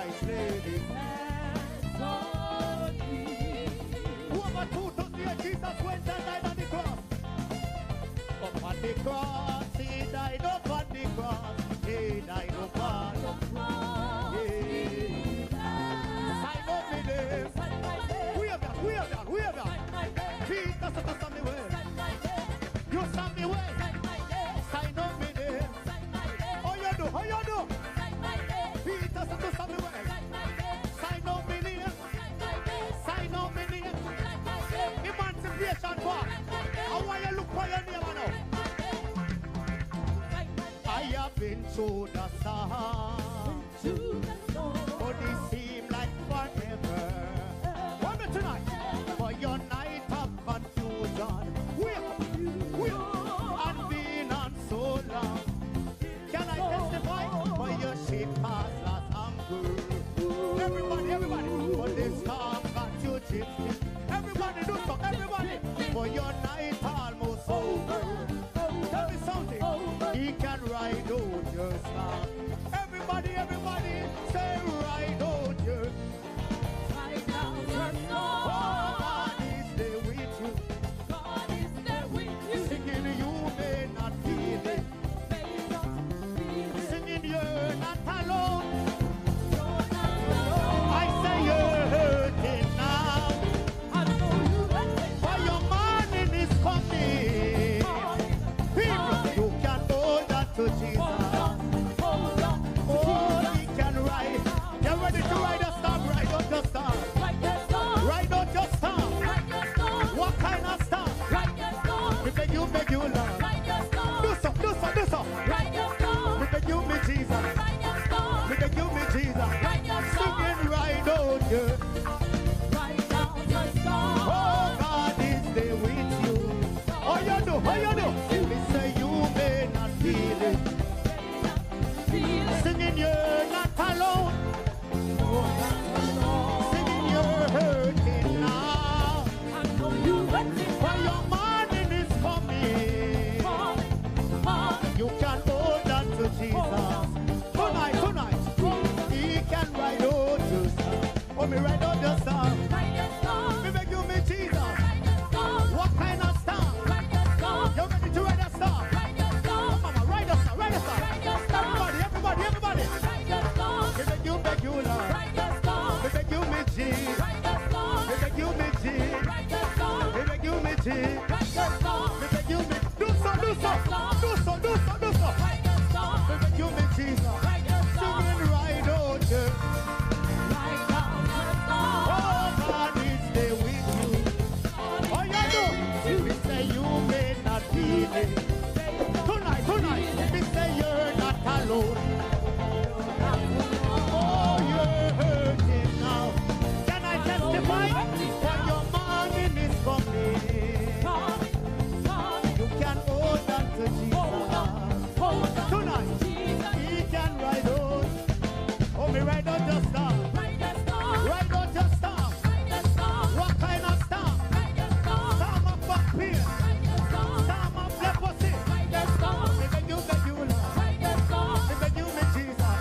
Christ laid his hands on me. Over 2,000 years Jesus went and died on the cross. Up on the cross, he died up on the cross. He died up on the cross. Sign up in him. We have that. Jesus, to stand the way. You stand the way. Sign up in him. How you do? Jesus, to stand the way. Sign up in him. Sign up in him. Emancipation Park. How are you look for your name now? I have been through the storm, but it seemed like forever. One minute tonight, for your night of confusion, we have been on so long. Can I testify? For your ship has lost anchor. Everybody, for this storm got you gypsy. Everybody do so, everybody, for your night almost over. Tell me something, he can ride out your storm. Everybody, say ride out your. Right now, your storm. Oh, God is there with you. God is there with you. Singing you may not feel it. May not feel it. Singing you're not alone. You're not alone. I say you're hurting now. I know you're hurting. For your morning is coming. People, you can hold on to Jesus. Hold on. Oh, he can ride. You're ready to ride a storm. Ride out your storm. Ride your storm. Ride out your storm. Ride your storm. What kind of storm? Ride your storm. We beg you, Lord. Ride your storm. Do so. Ride your storm. We beg you, me Jesus. Ride your storm. We beg you, me Jesus. Ride your storm. Singing ride out you. Ride down your storm. Oh, God is there with you. How you do? We say you may not feel it. Feel it. Singing you're not alone. Singing you're hurting now. I know you're hurting. For your morning is coming. You can hold on to Jesus. Tonight, he can ride out your storm. Oh, me ride out your storm. Ride your storm. Me beg you, me Jesus. Ride your storm. What kind of storm? Ride your storm. You ready to ride a storm? Ride your storm. Oh, mama, ride a storm. Ride your storm. Everybody. Ride your storm. Me beg you, Lord. Ride your storm. Me beg you, me Jesus. Ride your storm. Me beg you, me Jesus. Ride your storm. Me beg you, me Jesus. Ride your storm. Me beg you, me. Do so. Ride your storm. Me beg you, me Jesus. Ride your storm. Singing ride out you. Ride down your storm. Oh, God is there with you. Oh, you know. We say you may not feel it. Tonight, we say you're not alone. Oh, you're hurting now. Can I testify? For your morning is coming. You can hold on to Jesus. Tonight, he can ride out. Oh, me ride out your storm. Ride out your storm. What kind of storm? Storm of back pain. Storm of leprosy. Me beg you, Lord. Me beg you, me Jesus.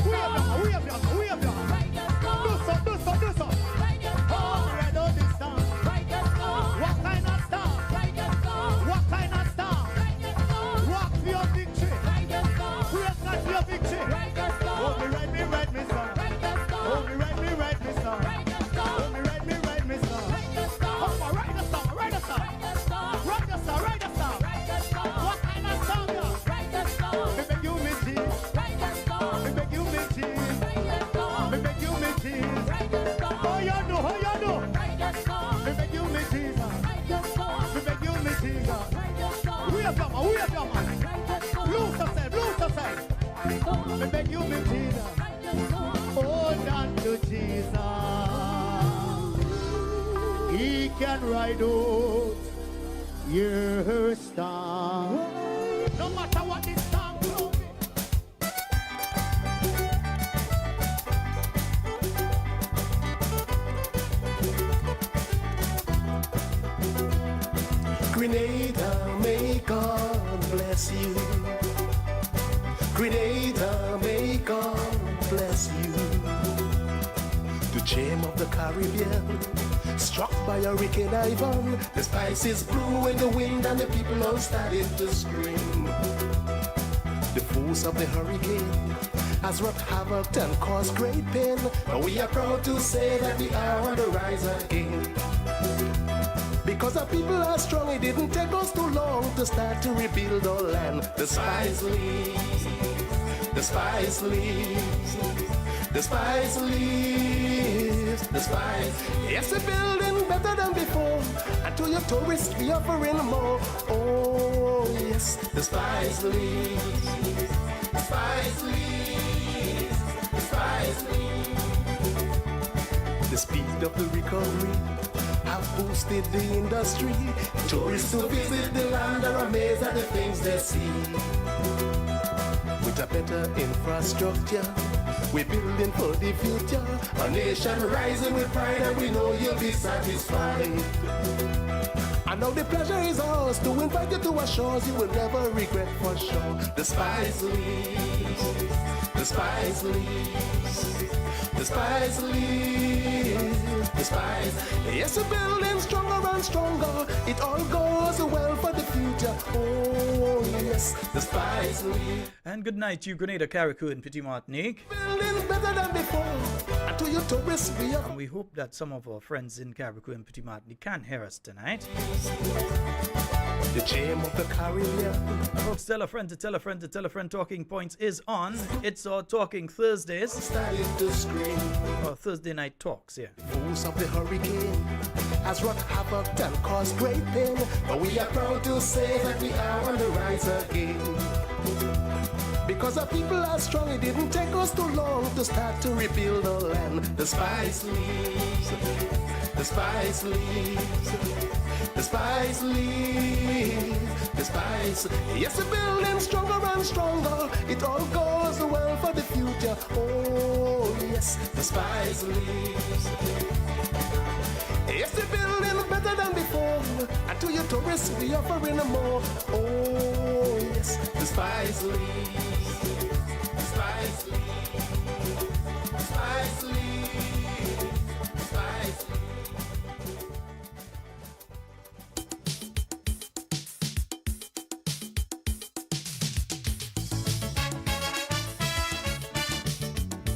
We have done. Do so. Oh, me ride out this storm. What kind of storm? Walk for your victory. Praise God for your victory. Oh, me ride me storm. Oh, me ride me storm. Oh, me ride me storm. Oh, ride the storm. Ride the storm. What kind of storm, yeah? Me beg you, me Jesus. Me beg you, me Jesus. Me beg you, me Jesus. How you do? Me beg you, me Jesus. Me beg you, me Jesus. We have done, Loose yourself. Me beg you, me Jesus. Hold on to Jesus. He can ride out your storm. No matter what the storm will be. Grenada, may God bless you. Grenada, may God bless you. Gem of the Caribbean, struck by a wicked Ivan. The spices blew in the wind and the people all started to scream. The force of the hurricane has wrought havoc and caused great pain, but we are proud to say that we are on the rise again. Because our people are strong, it didn't take us too long to start to rebuild our land. The spice leaves, the spice leaves, the spice leaves, the spice. Yes, we're building better than before, and to your tourists we offering more. Oh yes, the spice leaves, the spice leaves, the spice leaves. The speed of the recovery have boosted the industry. Tourists who visit the land are amazed at the things they see. With a better infrastructure, we're building for the future. A nation rising with pride, and we know you'll be satisfied. And now the pleasure is ours to invite you to our shores. You will never regret for sure. The spice leaves, the spice leaves, the spice leaves, the spice. Yes, we're building stronger and stronger. It all goes well for the future. Oh yes, the spice leaves. And good night to you, Grenada, Carriacou, and Petit Martinique. Building better than before. And to your tourists, we are. And we hope that some of our friends in Carriacou and Petit Martinique can hear us tonight. The gem of the Caribbean. Folks, tell a friend to tell a friend to tell a friend. Talking Points is on. It's our Talking Thursdays. Started to scream. Or Thursday night talks, yeah. The force of the hurricane has wrought havoc and caused great pain, but we are proud to say that we are on the rise again. Because our people are strong, it didn't take us too long to start to rebuild our land. The spice leaves, the spice leaves, the spice leaves, the spice. Yes, we're building stronger and stronger. It all goes well for the future. Oh yes, the spice leaves. Yes, we're building better than before, and to your tourists we offering more. Oh yes, the spice leaves, the spice leaves, the spice leaves, the spice leaves.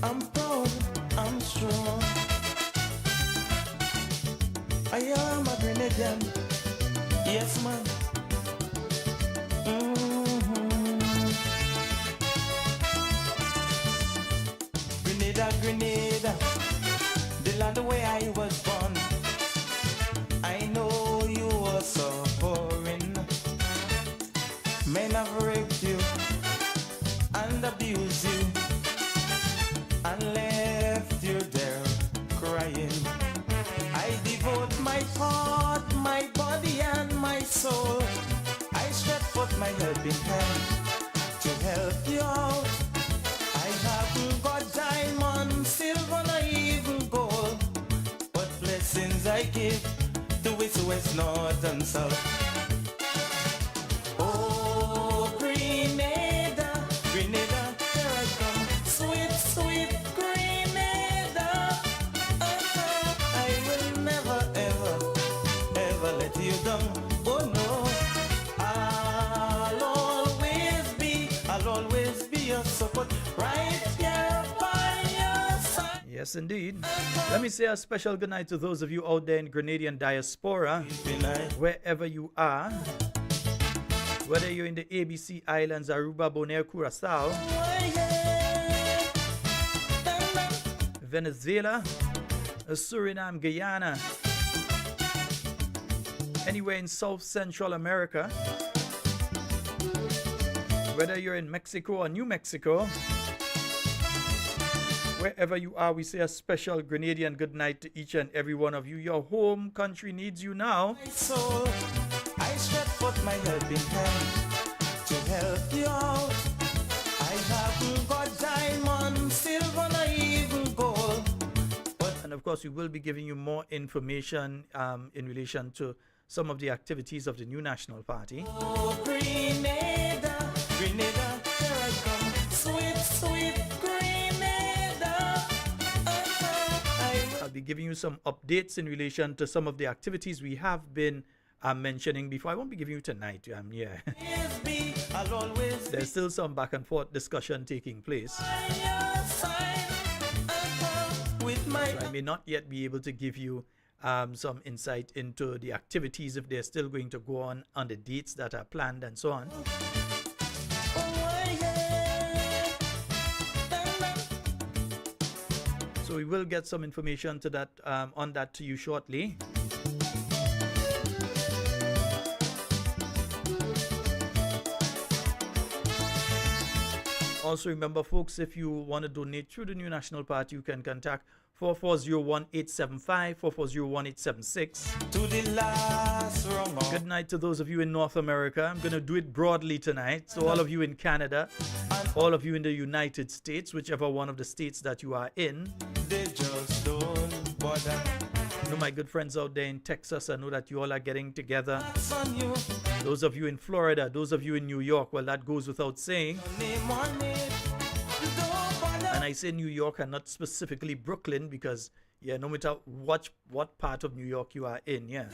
I'm proud, I'm strong. I am a Grenadian, yes man. Grenada, Grenada, the land where I was born. I know you were suffering. Men have raped you and abused you and left you there crying. I devote my heart, my body and my soul. I stretch forth my helping hand to help you out. I haven't got diamond, silver, nor even gold, but blessings I give to east, west, north and south. Oh, Grenada, Grenada, here I come, sweet, sweet Grenada. I will never, ever, ever let you down. Oh no, I'll always be your support, right here by your side. Yes, indeed. Let me say a special good night to those of you out there in Grenadian Diaspora, wherever you are. Whether you're in the ABC Islands, Aruba, Bonaire, Curacao, Venezuela, Suriname, Guyana, anywhere in South Central America, whether you're in Mexico or New Mexico, wherever you are, we say a special Grenadian good night to each and every one of you. Your home country needs you now. My soul, I stretch forth my helping hand to help you out. I haven't got diamond, silver, nor even gold, but And of course, we will be giving you more information in relation to some of the activities of the new National Party. oh, Grenada, Grenada, here I come, sweet, sweet Grenada. giving you some updates in relation to some of the activities we have been mentioning before. I won't be giving you tonight. Yeah. There's still some back and forth discussion taking place. So I may not yet be able to give you some insight into the activities, if they're still going to go on the dates that are planned and so on. So we will get some information to that on that to you shortly. Also remember, folks, if you want to donate through the New National Party, you can contact 4401875, 4401876. To the last rung. Good night to those of you in North America. I'm going to do it broadly tonight. So all of you in Canada, all of you in the United States, whichever one of the states that you are in. They just don't bother. You know, my good friends out there in Texas, I know that you all are getting together. On you. Those of you in Florida, those of you in New York, well, that goes without saying. Name on it. Don't bother. And I say New York and not specifically Brooklyn because, yeah, no matter what part of New York you are in, yeah.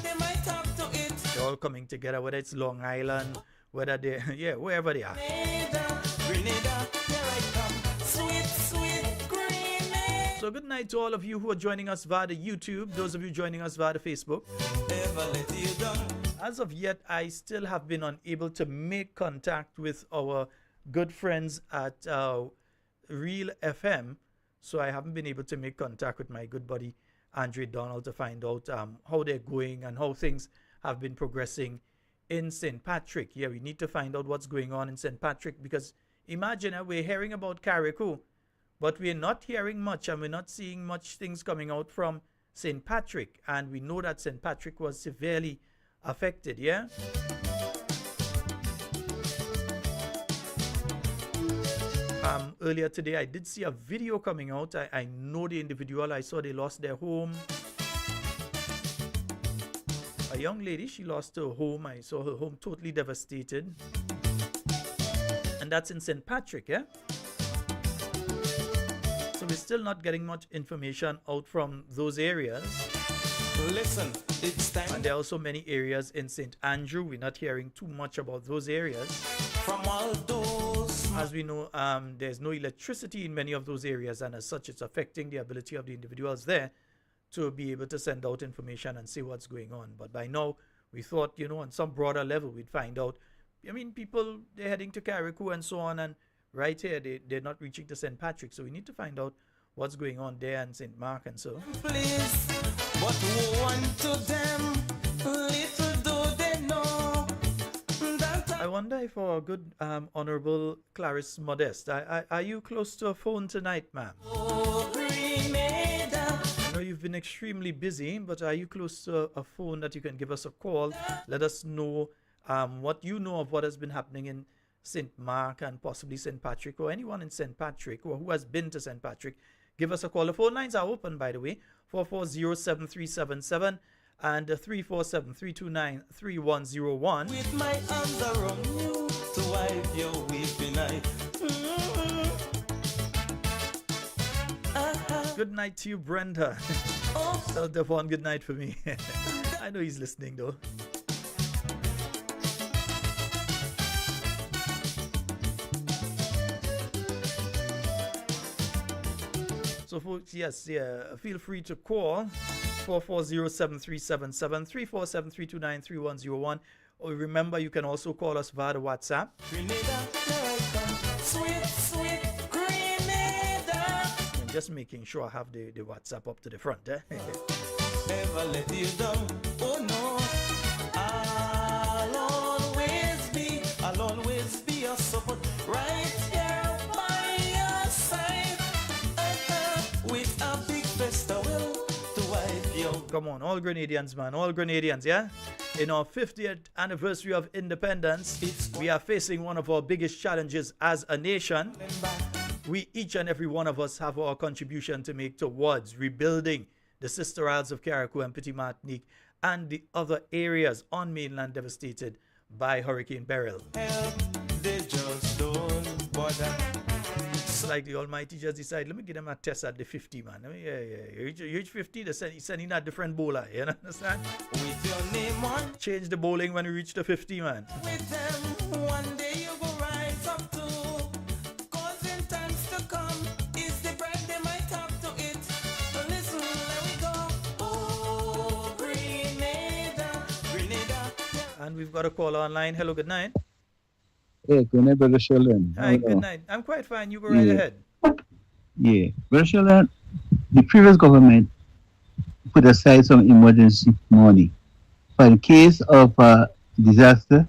They might talk to it. They're all coming together, whether it's Long Island, whether they, yeah, wherever they are. Grenada, here I come. Sweet, sweet Grenada. So good night to all of you who are joining us via the YouTube, those of you joining us via the Facebook. Never let you down. As of yet, I still have been unable to make contact with our good friends at Real FM. So I haven't been able to make contact with my good buddy Andre Donald to find out how they're going and how things have been progressing in St. Patrick. Yeah, we need to find out what's going on in St. Patrick because imagine we're hearing about Carriacou, but we're not hearing much and we're not seeing much things coming out from St. Patrick. And we know that St. Patrick was severely affected, yeah? Earlier today, I did see a video coming out. I know the individual. I saw they lost their home. A young lady, she lost her home. I saw her home totally devastated. And that's in St. Patrick, yeah? So we're still not getting much information out from those areas. Listen, it's time. And there are also many areas in St. Andrew. We're not hearing too much about those areas. From all those. As we know, there's no electricity in many of those areas, and as such, it's affecting the ability of the individuals there to be able to send out information and see what's going on. But by now, we thought, you know, on some broader level, we'd find out. I mean, people, they're heading to Carriacou and so on, and right here, they're not reaching to St. Patrick. So we need to find out what's going on there in St. Mark and so. Please, but one to them, little do they know that I wonder if our good Honorable Clarice Modest, are you close to a phone tonight, ma'am? Grenada. I know you've been extremely busy, but are you close to a phone that you can give us a call? Let us know what you know of what has been happening in St. Mark and possibly St. Patrick, or anyone in St. Patrick or who has been to St. Patrick. Give us a call. The phone lines are open, by the way, 440-7377 and 347-329-3101. With my arms around you to wipe your weeping eye. Good night to you, Brenda. Tell Devon good night for me. I know he's listening, though. So folks, yes, yeah, feel free to call 440-7377, 347-329-3101. Or remember, you can also call us via the WhatsApp. Grenada, here I come. Sweet, sweet Grenada. I'm just making sure I have the WhatsApp up to the front. Never let you down. Oh no. I'll always be your support. Right here by your side. With a big festival to wipe your. Come on, all Grenadians, man, all Grenadians, yeah? In our 50th anniversary of independence, we are facing one of our biggest challenges as a nation. We, each and every one of us, have our contribution to make towards rebuilding the Sister Isles of Carriacou and Petit Martinique and the other areas on mainland devastated by Hurricane Beryl. Help, they just don't bother. It's like the Almighty just decided, let me give them a test at the 50, man. You reach 50, they send in a different bowler. You understand? With your name on, Change the bowling when you reach the 50, man. with them, one day you go rise up to. Cause in times to come, is the bread they might have to eat. Listen, let we go. Oh, Grenada, Grenada. And we've got a caller online. Hello, good night. Hey, good night, Brother Sheldon. Hi, good night. I'm quite fine. You go right ahead. Yeah. Brother Sheldon, the previous government put aside some emergency money. For the case of disaster,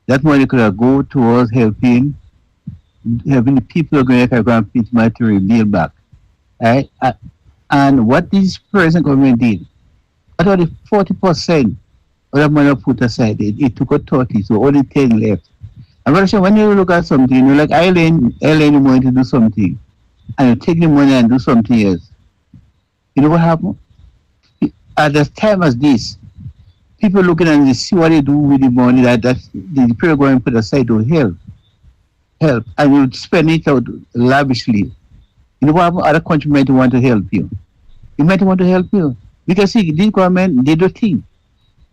that money could have go towards helping the people of Grenada to rebuild back. Right? And what this present government did, out of the 40% of that money put aside, it took a 30, so only 10 left. And Brother Sheldon, when you look at something, you like I lend the money to do something, and you take the money and do something else. You know what happened? At a time as this, people looking and they see what they do with the money that the prayer going put aside to help, and you spend it out lavishly. You know what happened? Other countries might want to help you. They might want to help you because see, this government they don't think.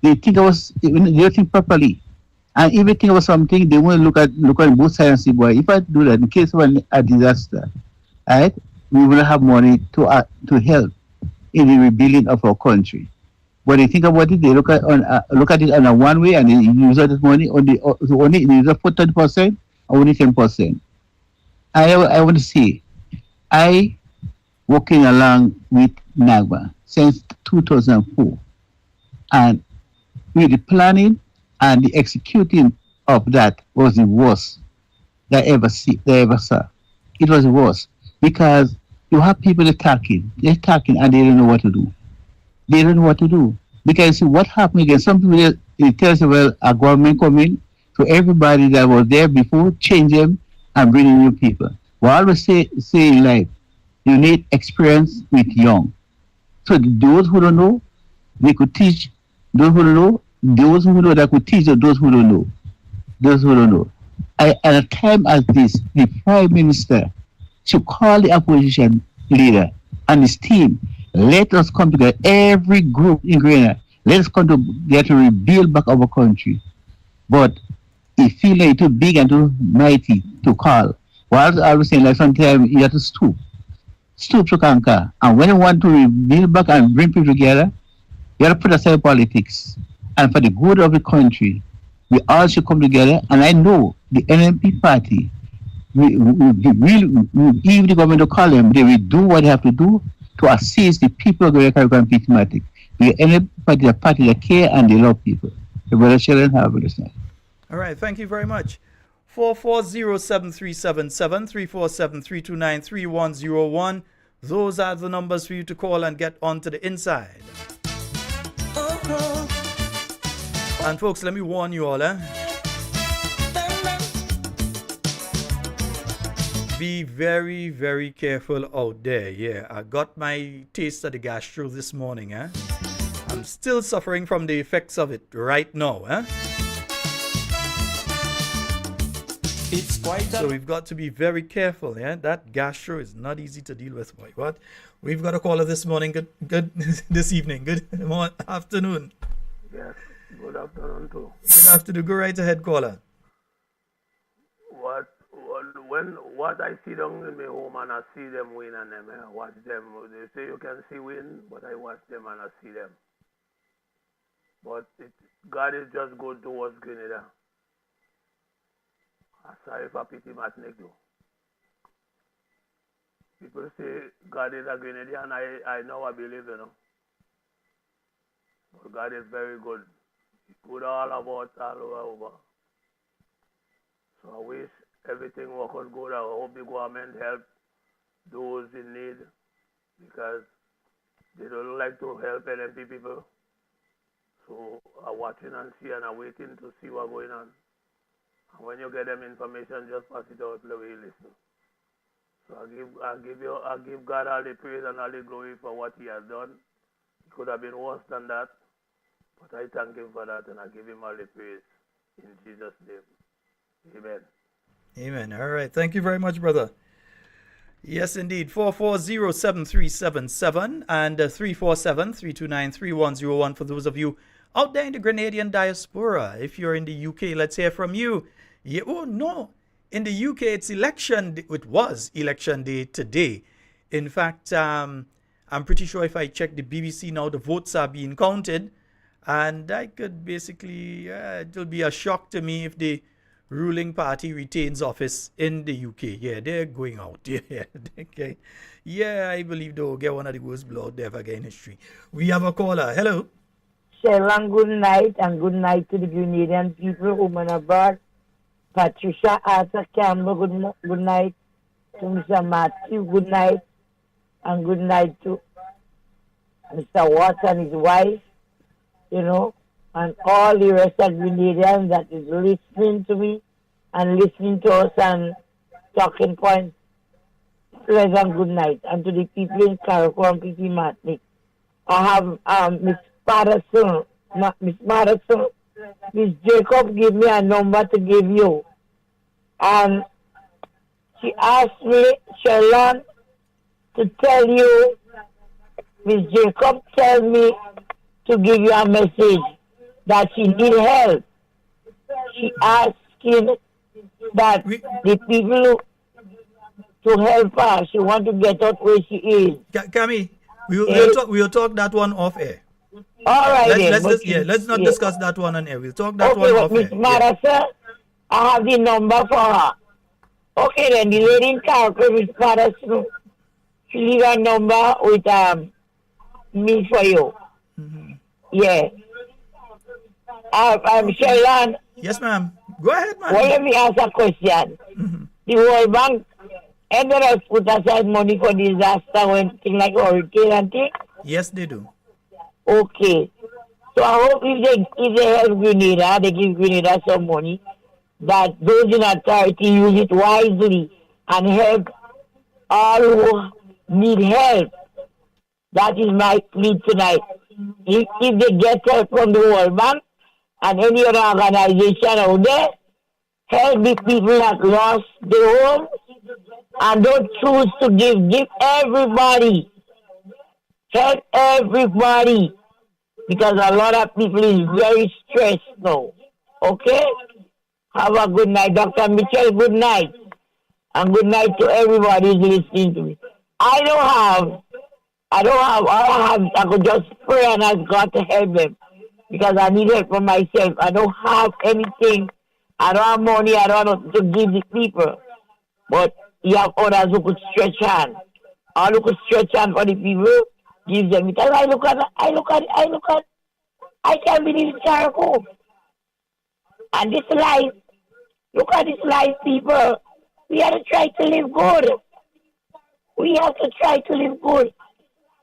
They don't think properly. And if they think about something, they want to look at both sides and say, boy, if I do that in case of a disaster, right, we will have money to help in the rebuilding of our country. When they think about it, they look at it on a one way and they use this money only use it for 30% or only 10%. I want to say, I working along with NAGBA since 2004, and with the planning and the executing of that was the worst that I ever saw. It was the worst because you have people they're talking and they don't know what to do. They don't know what to do because see what happened again. Some people they tell us, well, a government come in, so everybody that was there before change them and bring in new people. Well, I always say in life, you need experience with young. So those who don't know, they could teach those who don't know. Those who know that could teach those who don't know. Those who don't know. At a time as this, the Prime Minister should call the opposition leader and his team. Let us come together, every group in Grenada. Let us come together to rebuild back our country. But it feels like too big and too mighty to call. Well, I was saying like sometimes you have to stoop to conquer. And when you want to rebuild back and bring people together, you have to put aside politics. And for the good of the country, we all should come together. And I know the NMP party, we give the government to call them, they will do what they have to do to assist the people of the Carriacou Peachmatic. The NMP party, a party that care and they love people. The brother Sheldon have understand. All right, thank you very much. 440-7377, 347-329-3101. Those are the numbers for you to call and get onto the inside. And folks, let me warn you all, be very, very careful out there. Yeah, I got my taste of the gastro this morning. I'm still suffering from the effects of it right now. It's quite So we've got to be very careful. That gastro is not easy to deal with, boy. What? We've got a caller this morning. Good this evening. Good afternoon. Yes, good afternoon too. Good afternoon. Go right ahead, caller. What I see down in my home and I see them win and them, I watch them. They say you can see win, but I watch them and I see them. But God is just good towards Grenada. I'm sorry for pity Matnik though. People say God is a Grenadian, I know I believe, you know. But God is very good. He good all about all over. So I wish everything work out good. I hope the government help those in need because they don't like to help LMP people. So I'm watching and see and I'm waiting to see what's going on. And when you get them information, just pass it out the way you listen. So I give God all the praise and all the glory for what He has done. It could have been worse than that, but I thank Him for that and I give Him all the praise in Jesus' name. Amen. Amen. All right. Thank you very much, brother. Yes, indeed. 440-7377 and 347-329-3101 for those of you out there in the Grenadian diaspora. If you're in the UK, let's hear from you. Yeah, oh, no. In the UK, it's election. It was election day today. In fact, I'm pretty sure if I check the BBC now, the votes are being counted. And I could basically, it will be a shock to me if the ruling party retains office in the UK. Yeah, they're going out. Yeah, okay. Yeah, I believe they'll get one of the worst blood they ever get in history. We have a caller. Hello. Sheldon, good night, and good night to the Grenadian people, women abroad. Patricia Arthur Campbell, good night. To Mr. Matthew, good night. And good night to Mr. Watts and his wife, you know, and all the rest of Grenadians that is listening to me and listening to us and talking points. Pleasant good night. And to the people in Carriacou and P.T. Martinique. I have Miss Patterson, Miss Jacob gave me a number to give you. And she asked me, Sheldon, to tell you, Miss Jacob tell me to give you a message that she need help. She asking that the people to help her. She want to get out where she is. Kami, we'll talk that one off air. All right, let's not discuss that one on air. We'll talk that one off Miss air. Marissa, I have the number for her. Okay, then the lady in Carriacou, Miss Marissa, she leave a number with me for you. Mm-hmm. Yeah. I'm Sheldon. Yes, ma'am. Go ahead, ma'am. Well, let me ask a question. Mm-hmm. The World Bank ended up put aside money for disaster when things like hurricane and things? Yes, they do. Okay. So I hope if they help Grenada, they give Grenada some money, that those in authority use it wisely and help all who need help. That is my plea tonight. If they get help from the World Bank and any other organization out there, help the people that lost their homes and don't choose to give everybody. Help everybody. Because a lot of people is very stressed now. Okay? Have a good night. Dr. Mitchell, good night. And good night to everybody who's listening to me. I don't have, all I have, I could just pray and ask God to help them. Because I need help for myself. I don't have anything. I don't have money. I don't have to give the people. But you have others who could stretch hand. All who could stretch hand for the people, give them. Because I look at, I can't believe it's Carriacou. And this life, look at this life, people. We have to try to live good. We have to try to live good.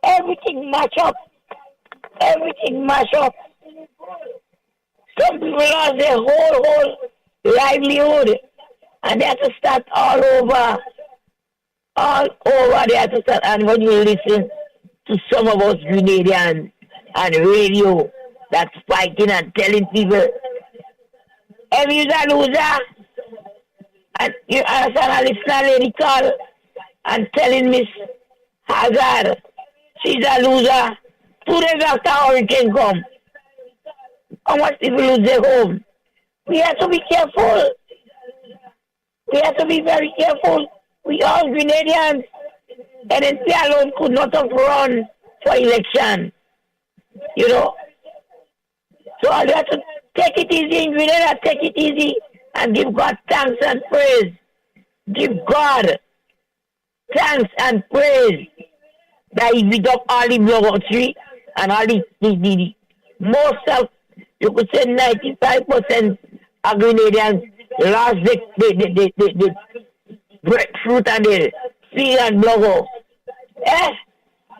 Everything match up. Everything match up. Some people lost their whole livelihood. And they have to start all over. All over they have to start. And when you listen to some of us Grenadians on radio that's fighting and telling people, if you're a loser, and you understand a listener lady call and telling Miss Hazard she's a loser, 2 days after hurricane come, how much people lose their home? We have to be careful. We have to be very careful. We all Grenadians, and NP alone could not have run for election. You know? So I have to take it easy in Grenada, take it easy, and give God thanks and praise. Give God thanks and praise that He beat up all the bigotry and all the most of, you could say 95% of Grenadians lost the breadfruit and the field and blogo.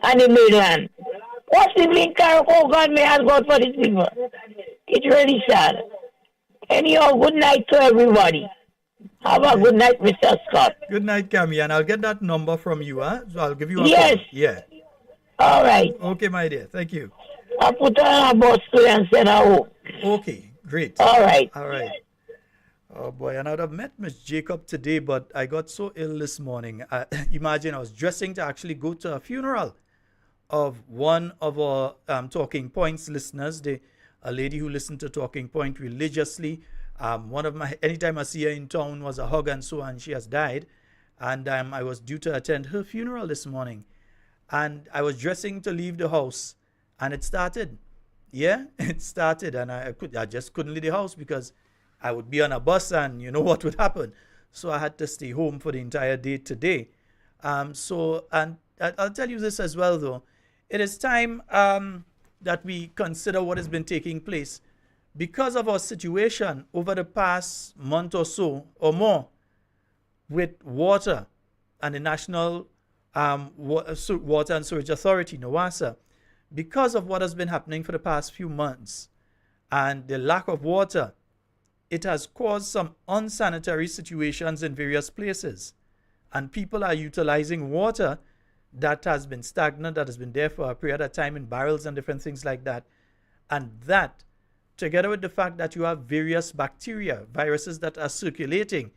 And the mainland. What's people in Carriacou, God may ask God for these people. It's really sad. Anyhow, good night to everybody. Have a good night, Mr. Scott. Good night, Cammy, and I'll get that number from you, huh? So I'll give you a Yes. call. Yeah. All right. Okay, my dear. Thank you. I'll put on a bus to and send her home. Okay, great. All right. All right. Oh boy, and I would have met Miss Jacob today, but I got so ill this morning. Imagine I was dressing to actually go to a funeral of one of our Talking Points listeners, a lady who listened to Talking Point religiously. Anytime I see her in town was a hug and so on. She has died, and I was due to attend her funeral this morning, and I was dressing to leave the house, and it started. Yeah, it started, and I just couldn't leave the house because I would be on a bus, and you know what would happen. So I had to stay home for the entire day today. And I'll tell you this as well, though. It is time that we consider what has been taking place. Because of our situation over the past month or so or more with water and the National Water and Sewage Authority, NOWASA, because of what has been happening for the past few months and the lack of water, it has caused some unsanitary situations in various places. And people are utilizing water that has been stagnant, that has been there for a period of time in barrels and different things like that. And that, together with the fact that you have various bacteria, viruses that are circulating,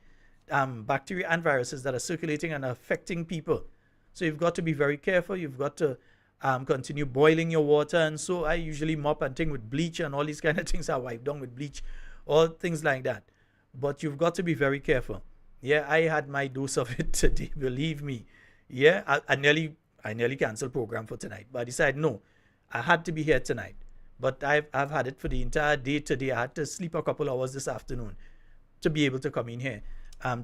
bacteria and viruses that are circulating and affecting people. So you've got to be very careful. You've got to continue boiling your water. And so I usually mop and thing with bleach and all these kind of things I wipe down with bleach, or things like that. But you've got to be very careful. Yeah, I had my dose of it today, believe me. Yeah, I nearly canceled program for tonight, but I decided no, I had to be here tonight. But I've had it for the entire day today. I had to sleep a couple hours this afternoon to be able to come in here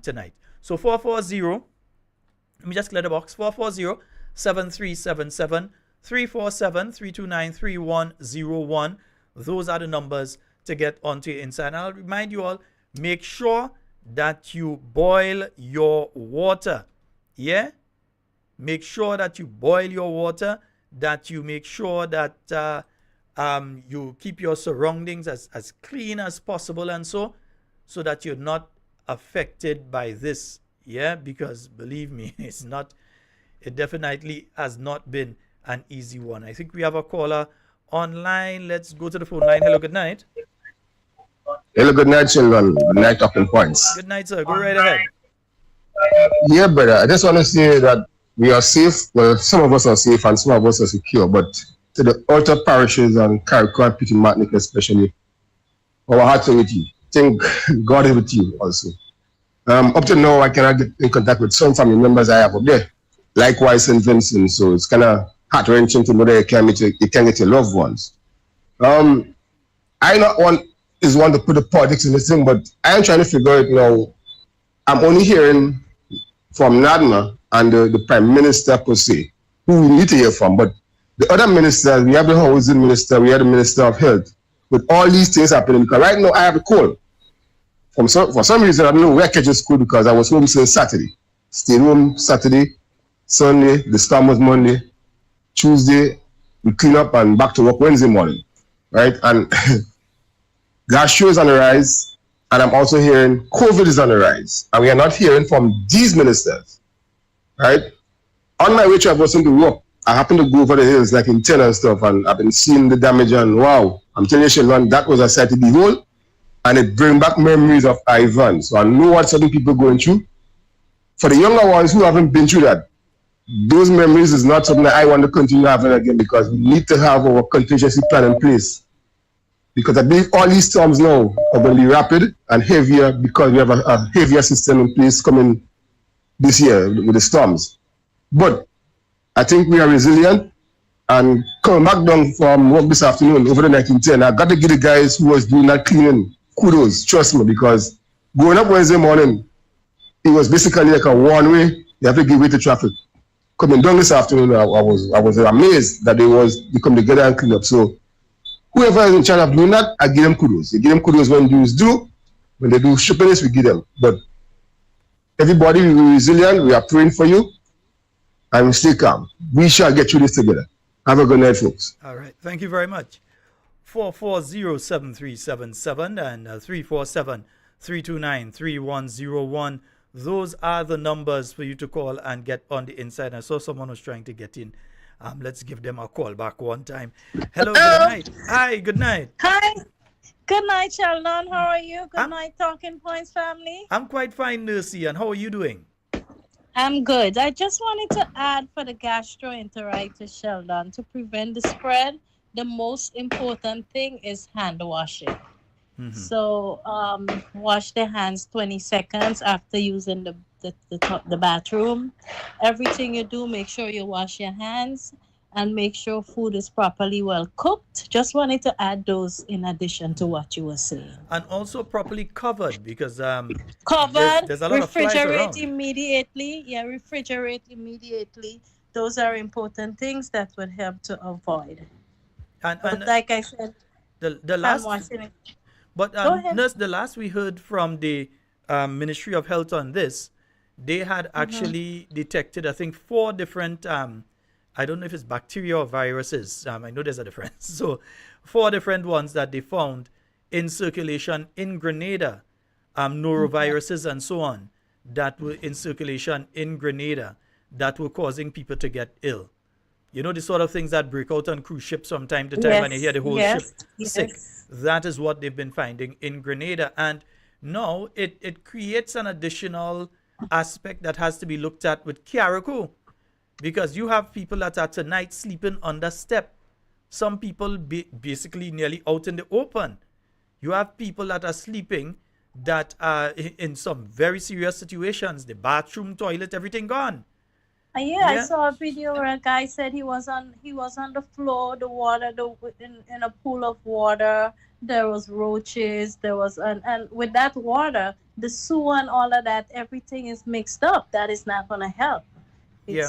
tonight. So 440, let me just clear the box, 440-7377, 347-329-3101. Those are the numbers to get onto your inside. And I'll remind you all, make sure that you boil your water. Yeah? Make sure that you boil your water, that you make sure that you keep your surroundings as clean as possible and so that you're not affected by this. Yeah? Because believe me, it definitely has not been an easy one. I think we have a caller online. Let's go to the phone line. Hello, good night. Hello, good night, Sheldon. Good night, Talking Points. Good night, sir. Go right ahead. Yeah, brother. I just want to say that we are safe. Well, some of us are safe and some of us are secure. But to the outer parishes and Carriacou and Petit Martinique especially, our hearts are with you. Thank God is with you also. Up to now, I cannot get in contact with some family members I have up there. Likewise in Vincent. So it's kind of heart-wrenching to know that you can get your loved ones. I not want to put the politics in this thing, but I am trying to figure it now. I'm only hearing from NADMA and the Prime Minister per se, who we need to hear from. But the other ministers, we have the Housing Minister, we have the Minister of Health, with all these things happening. Because right now I have a cold. For some reason, I don't know where I catch this cold because I was home since Saturday. Stayed home Saturday, Sunday, the storm was Monday, Tuesday, we clean up and back to work Wednesday morning. Right? And gastro is on the rise, and I'm also hearing COVID is on the rise, and we are not hearing from these ministers, right? On my way traversing to work, I happened to go over the hills like in 10 and stuff, and I've been seeing the damage, and wow, I'm telling you, Sheldon, that was a sight to behold, and it brings back memories of Ivan. So I know what certain people are going through. For the younger ones who haven't been through that, those memories is not something that I want to continue having again, because we need to have our contingency plan in place. Because I believe all these storms now are going to be rapid and heavier because we have a heavier system in place coming this year with the storms. But I think we are resilient, and coming back down from work this afternoon over the 1910, I got to give the guys who was doing that cleaning kudos, trust me, because going up Wednesday morning, it was basically like a one-way, you have to give way to traffic. Coming down this afternoon, I was amazed that they come together and clean up. So whoever is in charge of doing that, I give them kudos. I give them kudos when dues do. When they do shippiness, we give them. But everybody, we are resilient. We are praying for you. And we stay calm. We shall get through this together. Have a good night, folks. All right. Thank you very much. 440-7377 and 347-329-3101. Those are the numbers for you to call and get on the inside. I saw someone was trying to get in. Let's give them a call back one time. Hello, good night. Hi, good night. Hi. Good night, Sheldon. How are you? Good night, Talking Points family. I'm quite fine, Nursey, and how are you doing? I'm good. I just wanted to add for the gastroenteritis, Sheldon, to prevent the spread, the most important thing is hand washing. So wash the hands 20 seconds after using the bathroom. Everything you do, make sure you wash your hands and make sure food is properly well cooked. Just wanted to add those in addition to what you were saying. And also properly covered because Covered, there's a lot of flies refrigerate around. immediately. Yeah, refrigerate immediately. Those are important things that would help to avoid. And like I said, the last, but Nurse, the last we heard from the Ministry of Health on this, they had actually detected, I think, 4 different, I don't know if it's bacteria or viruses. I know there's a difference. So 4 different ones that they found in circulation in Grenada, noroviruses and so on, that were in circulation in Grenada that were causing people to get ill. You know, the sort of things that break out on cruise ships from time to time and you hear the whole ship sick. That is what they've been finding in Grenada. And now it creates an additional aspect that has to be looked at with Carriacou. Because you have people that are tonight sleeping on the step. Some people basically nearly out in the open. You have people that are sleeping that are in some very serious situations. The bathroom, toilet, everything gone. I saw a video where a guy said he was on the floor, the water, in a pool of water. There was roaches. There was and with that water, the sewer and all of that, everything is mixed up. That is not going to help.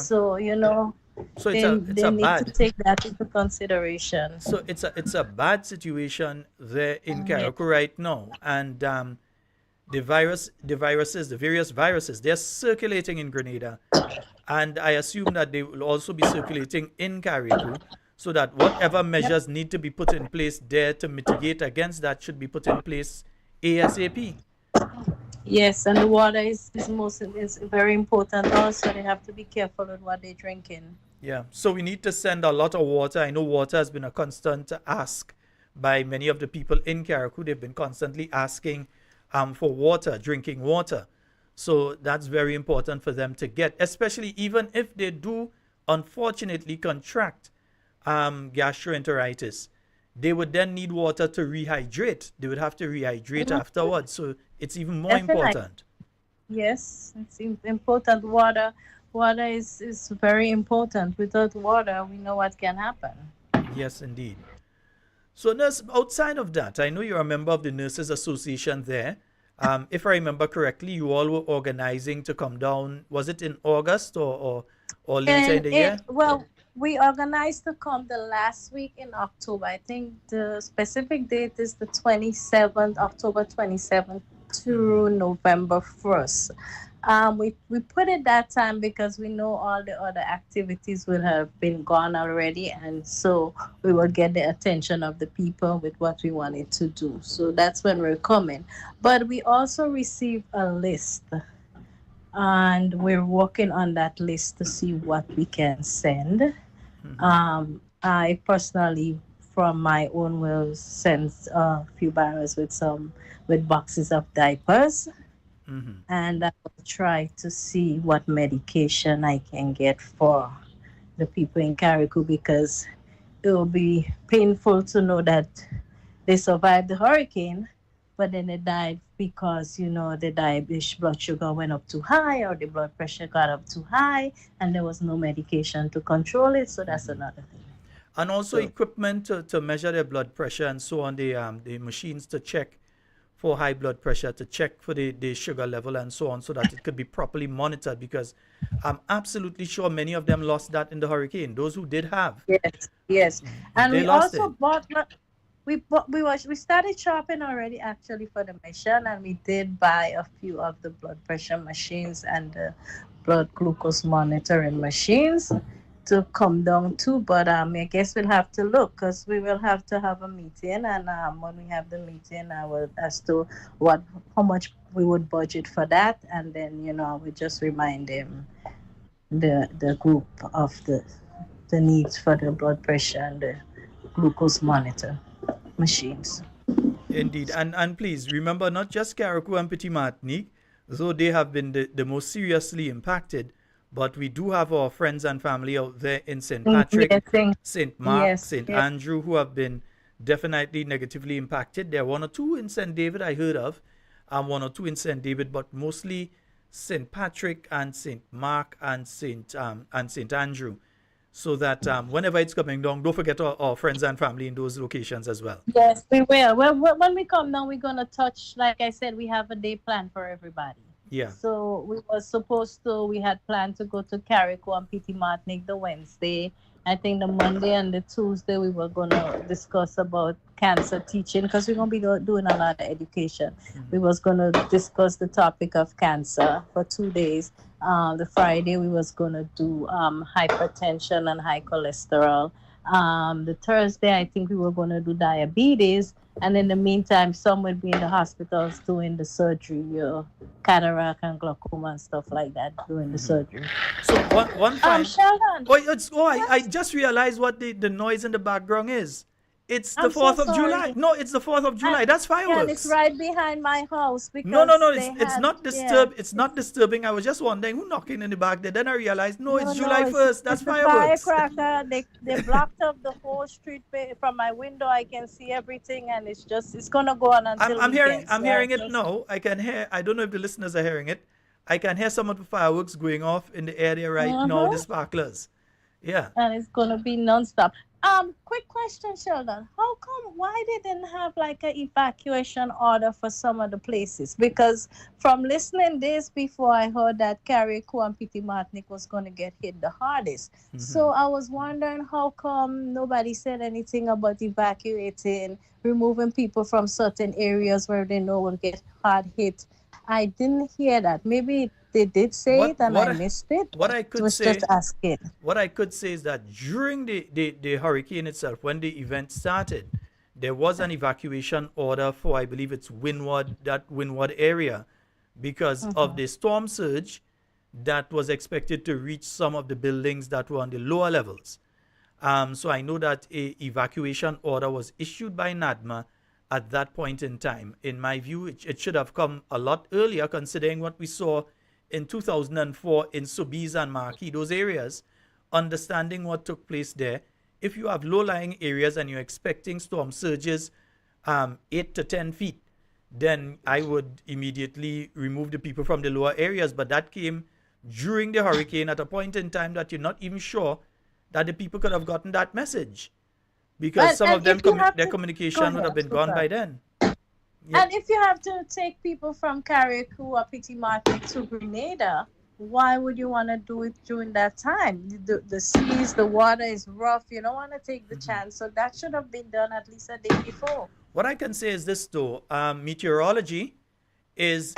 So you know. So they need to take that into consideration. So it's a bad situation there in Carriacou right now, and the various viruses, they're circulating in Grenada, and I assume that they will also be circulating in Carriacou, so that whatever measures need to be put in place there to mitigate against that should be put in place ASAP. Yes, and the water is very important also. They have to be careful with what they're drinking. Yeah, so we need to send a lot of water. I know water has been a constant ask by many of the people in Carriacou. They've been constantly asking for water, drinking water. So that's very important for them to get, especially even if they do, unfortunately, contract gastroenteritis. They would then need water to rehydrate. They would have to rehydrate afterwards. So it's even more important. Yes, it's important. Water is very important. Without water, we know what can happen. Yes, indeed. So, nurse, outside of that, I know you're a member of the Nurses Association there. If I remember correctly, you all were organizing to come down. Was it in August or later in the year? Well, we organized to come the last week in October. I think the specific date is the 27th, October 27th to November 1st. We put it that time because we know all the other activities will have been gone already, and so we will get the attention of the people with what we wanted to do. So that's when we're coming. But we also received a list, and we're working on that list to see what we can send. I personally, from my own, will send a few barrels with boxes of diapers. And I will try to see what medication I can get for the people in Carriacou, because it will be painful to know that they survived the hurricane, but then they died because, you know, the blood sugar went up too high or the blood pressure got up too high and there was no medication to control it. So that's another thing. And also equipment to measure their blood pressure and so on, the machines to check for high blood pressure, to check for the sugar level and so on, so that it could be properly monitored, because I'm absolutely sure many of them lost that in the hurricane, those who did have. Yes. And we also bought we started shopping already actually for the mission, and we did buy a few of the blood pressure machines and the blood glucose monitoring machines to come down to, but I guess we'll have to look, because we will have to have a meeting, and when we have the meeting, I will as to how much we would budget for that, and then, you know, I would just remind them the group of the needs for the blood pressure and the glucose monitor machines. Indeed. And please remember, not just Carriacou and Petit Martinique, though they have been the most seriously impacted, but we do have our friends and family out there in St. Patrick, St. Mark, Yes, St. yes. Andrew, who have been definitely negatively impacted. There are one or two in St. David I heard of, and one or two in St. David, but mostly St. Patrick and St. Mark and St. Andrew. So that whenever it's coming down, don't forget our friends and family in those locations as well. Yes, we will. Well, when we come down, we're gonna touch. Like I said, we have a day plan for everybody. Yeah. So we had planned to go to Carriacou and Petit Martinique the Wednesday. I think the Monday and the Tuesday we were gonna discuss about cancer teaching because we're gonna be doing a lot of education. We was gonna discuss the topic of cancer for 2 days. The Friday we was gonna do hypertension and high cholesterol. The Thursday I think we were gonna do diabetes. And in the meantime, some would be in the hospitals doing the surgery, cataract and glaucoma and stuff like that, doing the surgery. So one time. Sheldon. I just realized what the noise in the background is. It's the I'm so 4th of sorry. July. No, it's the 4th of July. That's And fireworks. it's right behind my house. Because No, they it's had- not disturb. It's not disturbing. I was just wondering who knocking in the back there. Then I realized, no, it's July 1st. That's it's a fireworks. firecracker. They blocked up the whole street from my window. I can see everything, and it's gonna go on until I'm hearing weekend. So hearing I it just- now. I can hear. I don't know if the listeners are hearing it. I can hear some of the fireworks going off in the area right now. The sparklers. Yeah. And it's gonna be nonstop. Quick question, Sheldon. How come why they didn't have like an evacuation order for some of the places? Because from listening days before, I heard that Carriacou and Petit Martinique was gonna get hit the hardest. So I was wondering how come nobody said anything about evacuating, removing people from certain areas where they know will get hard hit. I didn't hear that. Maybe they did say it and I missed it. What I could was say, just asking. What I could say is that during the hurricane itself, when the event started, there was an evacuation order for, I believe it's Windward area, because of the storm surge that was expected to reach some of the buildings that were on the lower levels. So I know that a evacuation order was issued by NADMA at that point in time. In my view, it should have come a lot earlier, considering what we saw in 2004 in Sobeys and Marquis, those areas, understanding what took place there. If you have low-lying areas and you're expecting storm surges 8 to 10 feet, then I would immediately remove the people from the lower areas. But that came during the hurricane at a point in time that you're not even sure that the people could have gotten that message, because some of them, their communication would have been gone by then. Yeah. And if you have to take people from Carriacou or Petit Martinique to Grenada, why would you want to do it during that time? The seas, the water is rough. You don't want to take the chance. So that should have been done at least a day before. What I can say is this, though: meteorology is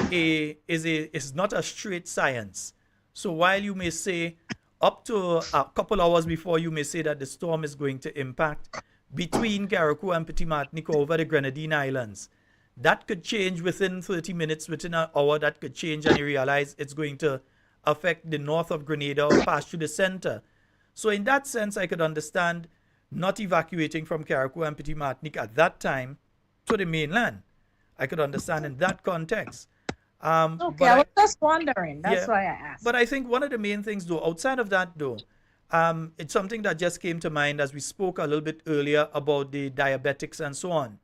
not a straight science. So while you may say up to a couple hours before, you may say that the storm is going to impact between Carriacou and Petit Martinique over the Grenadine Islands, that could change within 30 minutes, within an hour. That could change, and you realize it's going to affect the north of Grenada or pass through the center. So in that sense, I could understand not evacuating from Carriacou and Petit Martinique at that time to the mainland. I could understand in that context. Okay, I was just wondering. That's why I asked. But I think one of the main things, though, outside of that, though, it's something that just came to mind as we spoke a little bit earlier about the diabetics and so on.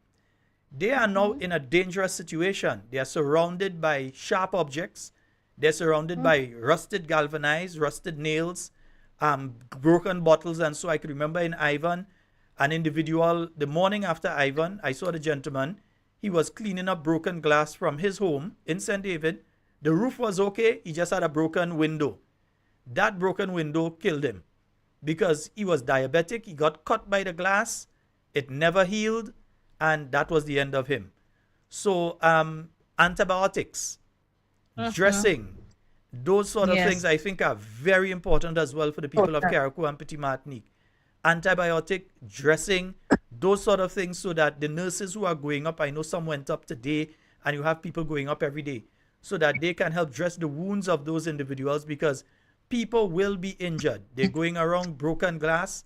They are now in a dangerous situation. They are surrounded by sharp objects. They're surrounded by rusted galvanized, rusted nails, broken bottles. And so I could remember in Ivan, an individual, the morning after Ivan, I saw the gentleman. He was cleaning up broken glass from his home in St. David. The roof was okay. He just had a broken window. That broken window killed him because he was diabetic. He got cut by the glass. It never healed. And that was the end of him. So antibiotics, dressing, those sort of things I think are very important as well for the people of Carriacou and Petit Martinique. Antibiotic, dressing, those sort of things, so that the nurses who are going up, I know some went up today, and you have people going up every day, so that they can help dress the wounds of those individuals, because people will be injured. They're going around broken glass,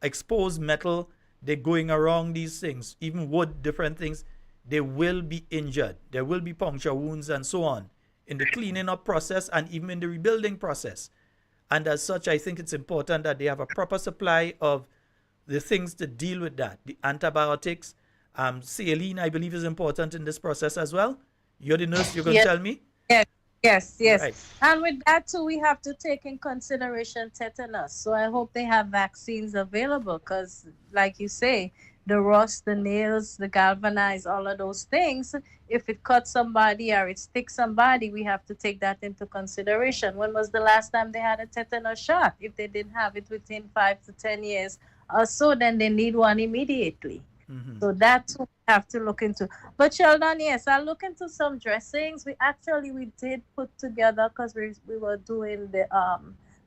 exposed metal. they're going around these things, even wood, different things, they will be injured. There will be puncture wounds and so on in the cleaning up process and even in the rebuilding process. And as such, I think it's important that they have a proper supply of the things to deal with that. The antibiotics, saline, I believe, is important in this process as well. You're the nurse, you're going to tell me? Yes. Right. And with that too, we have to take in consideration tetanus. So I hope they have vaccines available because, like you say, the rust, the nails, the galvanized, all of those things, if it cuts somebody or it sticks somebody, we have to take that into consideration. When was the last time they had a tetanus shot? If they didn't have it within 5 to 10 years or so, then they need one immediately. So that too we have to look into. But Sheldon, yes, I'll look into some dressings. We did put together because we were doing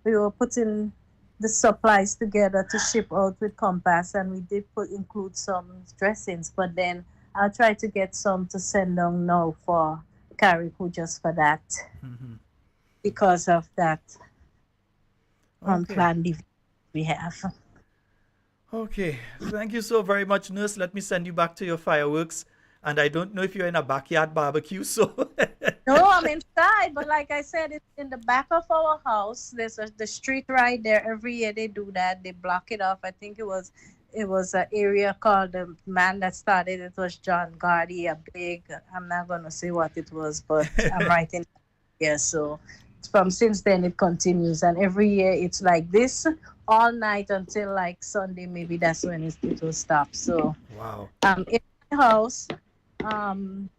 we were putting the supplies together to ship out with Compass, and we did include some dressings. But then I'll try to get some to send down now for Carriacou just for that, because of that unplanned event we have. Okay, thank you so very much, nurse. Let me send you back to your fireworks. And I don't know if you're in a backyard barbecue, so... No, I'm inside, but like I said, it's in the back of our house. There's the street right there. Every year they do that. They block it off. I think it was an area called, the man that started it was John Gardy, a big, I'm not going to say what it was, but I'm writing here. So since then it continues. And every year it's like this all night until like Sunday, maybe that's when it will stop. So wow. In my house,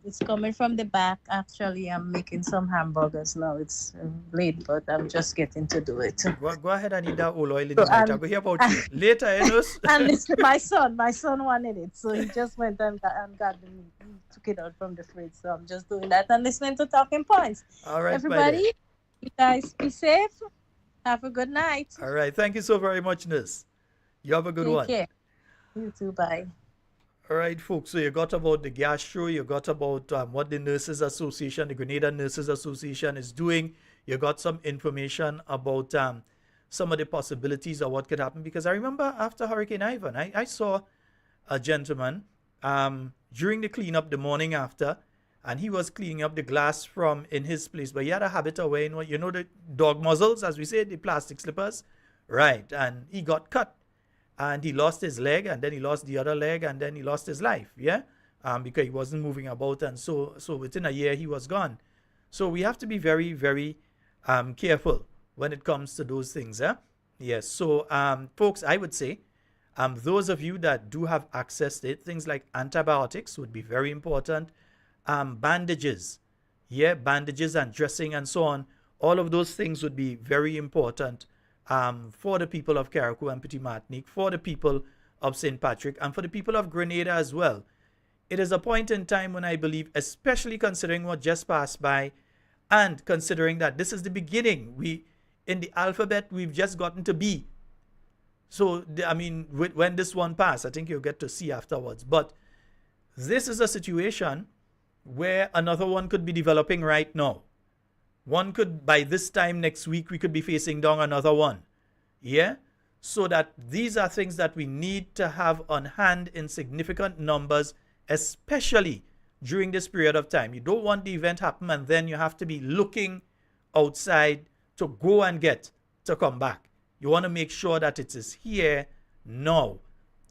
it's coming from the back. Actually, I'm making some hamburgers now. It's late, but I'm just getting to do it. Go ahead and eat that oil in the night. I'll go hear about you later, Enos. And listen, my son wanted it, so he just went and got the meat. He took it out from the fridge, so I'm just doing that and listening to Talking Points. All right, everybody, you guys be safe. Have a good night. All right, thank you so very much, nurse. You have a good one. Take care. You too, bye. All right, folks, so you got about the gas show, you got about what the Nurses Association, the Grenada Nurses Association is doing. You got some information about some of the possibilities of what could happen. Because I remember after Hurricane Ivan, I saw a gentleman during the cleanup the morning after, and he was cleaning up the glass from in his place. But he had a habit of wearing, you know, the dog muzzles, as we say, the plastic slippers. Right, and he got cut. And he lost his leg, and then he lost the other leg, and then he lost his life, because he wasn't moving about, and so within a year he was gone. So we have to be very, very careful when it comes to those things, Yes, so folks, I would say those of you that do have access to it, things like antibiotics would be very important. Bandages, bandages and dressing and so on, all of those things would be very important. For the people of Carriacou and Petit Martinique, for the people of St. Patrick, and for the people of Grenada as well. It is a point in time when I believe, especially considering what just passed by, and considering that this is the beginning. In the alphabet, we've just gotten to B. So, when this one passed, I think you'll get to C afterwards. But this is a situation where another one could be developing right now. One could, by this time next week, we could be facing down another one. So that these are things that we need to have on hand in significant numbers, especially during this period of time. You don't want the event happen and then you have to be looking outside to go and get to come back. You want to make sure that it is here now.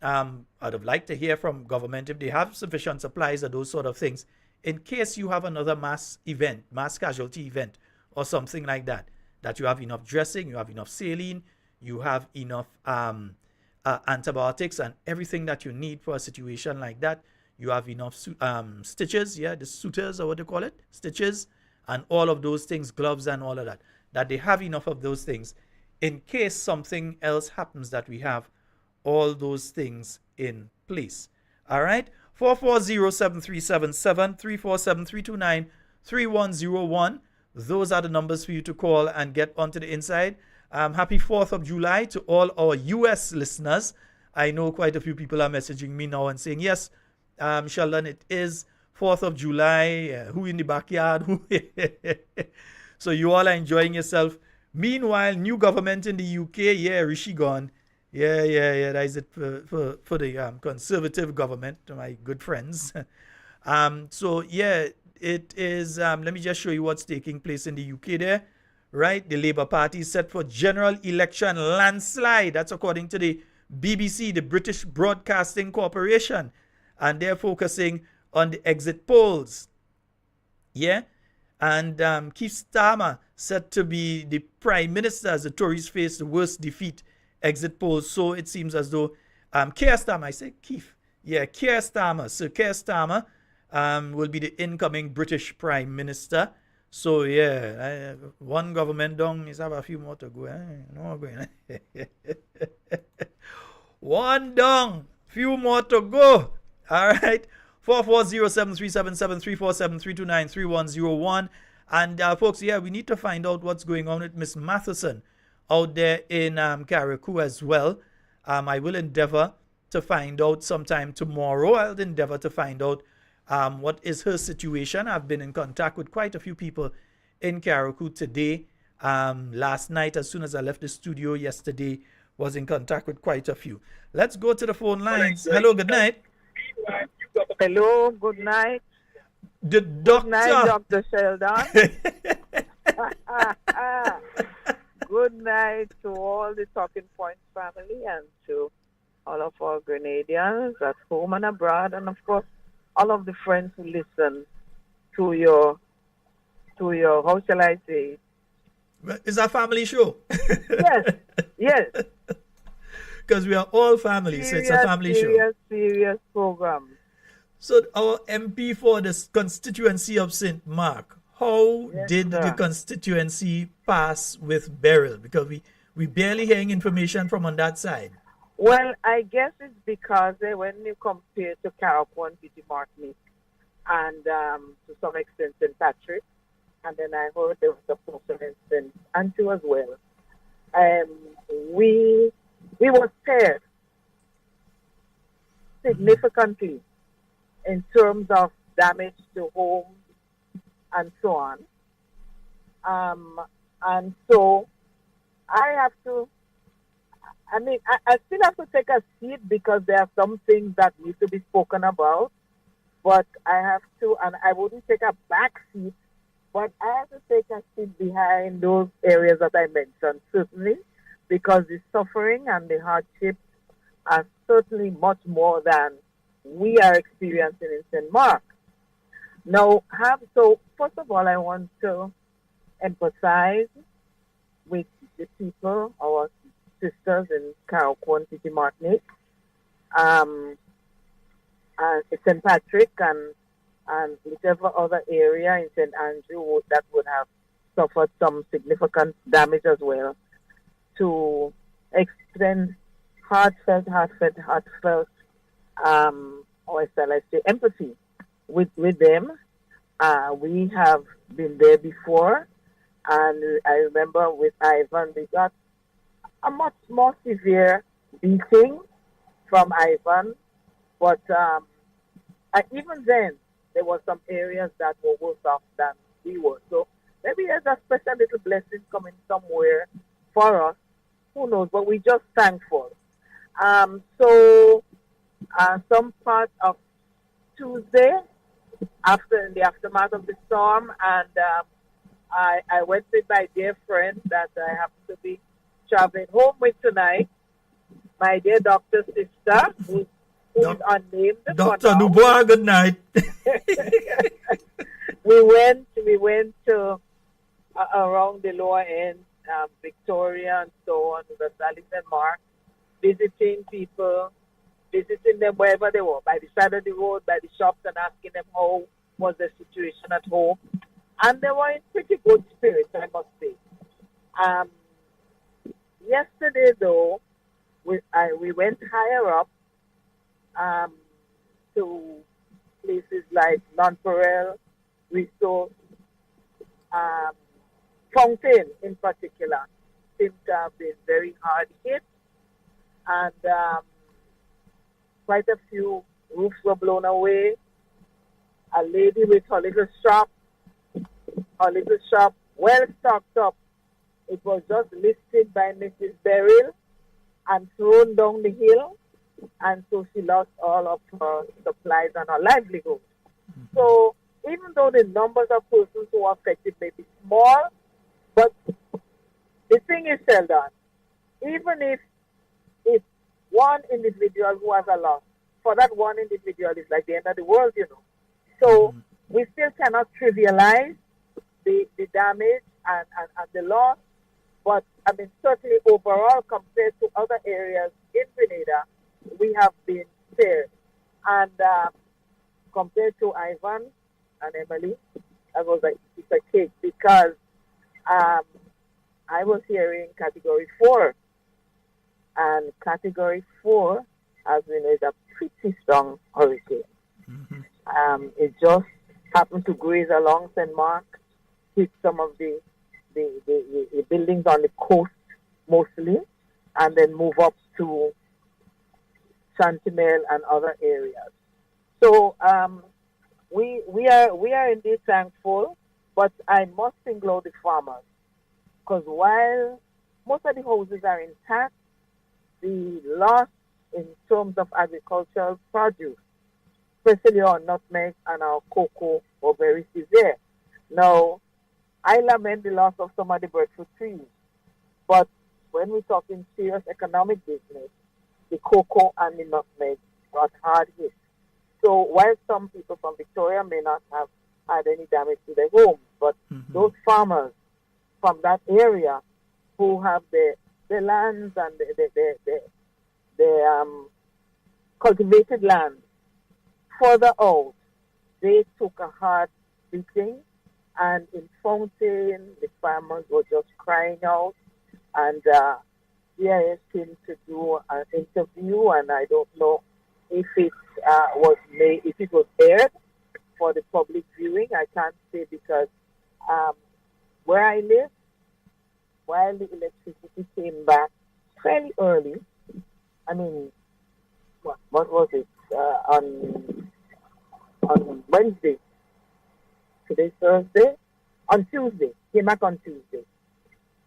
I'd have liked to hear from government if they have sufficient supplies or those sort of things, in case you have another mass casualty event or something like that, that you have enough dressing, you have enough saline, you have enough antibiotics and everything that you need for a situation like that. You have enough stitches, the suitors or what they call it, stitches, and all of those things, gloves and all of that, that they have enough of those things in case something else happens, that we have all those things in place. All right? 440-7377, 347-329-3101. Those are the numbers for you to call and get onto the inside. Happy 4th of July to all our U.S. listeners. I know quite a few people are messaging me now and saying, yes, Sheldon, it is 4th of July. Who in the backyard? So you all are enjoying yourself. Meanwhile, new government in the UK, Rishi gone. Yeah. That is it for the conservative government, my good friends. So yeah, it is. Let me just show you what's taking place in the UK there. Right, the Labour Party is set for general election landslide. That's according to the BBC, the British Broadcasting Corporation, and they're focusing on the exit polls. Yeah, and Keith Starmer said to be the Prime Minister as the Tories face the worst defeat. Exit polls. So it seems as though Keir Starmer, I say Keith. Yeah, Keir Starmer. So Keir Starmer will be the incoming British Prime Minister. So yeah, one government down is have a few more to go. No going. One down, few more to go. All right. 440-737-734-7329-3101. And folks, yeah, we need to find out what's going on with Miss Matheson out there in Carriacou as well. I will endeavor to find out sometime tomorrow. I'll endeavor to find out what is her situation. I've been in contact with quite a few people in Carriacou today. Last night, as soon as I left the studio yesterday, was in contact with quite a few. Let's go to the phone lines. Hello, good night. Hello, good night. The doctor. Good night, Dr. Sheldon. Good night to all the Talking Points family and to all of our Grenadians at home and abroad, and of course, all of the friends who listen to your, how shall I say? It's a family show. Yes. Because we are all family, so it's a family show. Serious program. So our MP for the constituency of St. Mark, how did the constituency pass with Beryl? Because we barely hearing information from on that side. Well, I guess it's because when you compare to Carriacou and P.T. Martinique and to some extent St. Patrick, and then I heard there was a person in Antu as well, we were spared significantly in terms of damage to homes and so on. And so I still have to take a seat because there are some things that need to be spoken about, but I have to, and I wouldn't take a back seat, but I have to take a seat behind those areas that I mentioned, certainly, because the suffering and the hardship are certainly much more than we are experiencing in St. Mark. Now, so first of all, I want to empathize with the people, our sisters in Carriacou and P.T. Martinique, and St. Patrick, and whichever other area in St. Andrew that would have suffered some significant damage as well, to extend heartfelt, or shall I say, empathy with them. We have been there before, and I remember with Ivan, we got a much more severe beating from Ivan, but even then, there were some areas that were worse off than we were. So maybe there's a special little blessing coming somewhere for us. Who knows? But we're just thankful. So some part of Tuesday, after the aftermath of the storm, and I went with my dear friend that I happen to be traveling home with tonight, my dear doctor sister, who is unnamed. Dr. Dubois, good night. we went to around the lower end, Victoria and so on, the Valley and Mark, visiting people, visiting them wherever they were, by the side of the road, by the shops, and asking them how was the situation at home. And they were in pretty good spirits, I must say. Yesterday, though, we went higher up to places like Nonpareil, Resource, Fountain in particular, seemed to have been very hard hit. And quite a few roofs were blown away. A lady with her little shop, well stocked up. It was just listed by Mrs. Beryl and thrown down the hill, and so she lost all of her supplies and her livelihood. So even though the numbers of persons who are affected may be small, but the thing is, Sheldon, even if one individual who has a loss, for that one individual is like the end of the world, you know. So we still cannot trivialize the damage and the loss, but I mean certainly overall compared to other areas in Grenada, we have been spared. And compared to Ivan and Emily, that was like it's a cake because I was hearing Category 4, and Category 4, as we know, is a pretty strong hurricane. It just happened to graze along St. Mark, hit some of the buildings on the coast mostly, and then move up to Chantimel and other areas. So we are indeed thankful, but I must single out the farmers, because while most of the houses are intact, the loss in terms of agricultural produce, especially our nutmeg and our cocoa, were very severe. Now, I lament the loss of some of the breadfruit trees, but when we're talking serious economic business, the cocoa and the nutmeg got hard hit. So while some people from Victoria may not have had any damage to their homes, but those farmers from that area who have the lands and the cultivated land further out, they took a hard beating. And in Fountain, the farmers were just crying out. And GIS came to do an interview, and I don't know if it was aired for the public viewing. I can't say because where I live, while the electricity came back fairly early, I mean, what was it, on Wednesday, today's Thursday, on Tuesday, came back on Tuesday.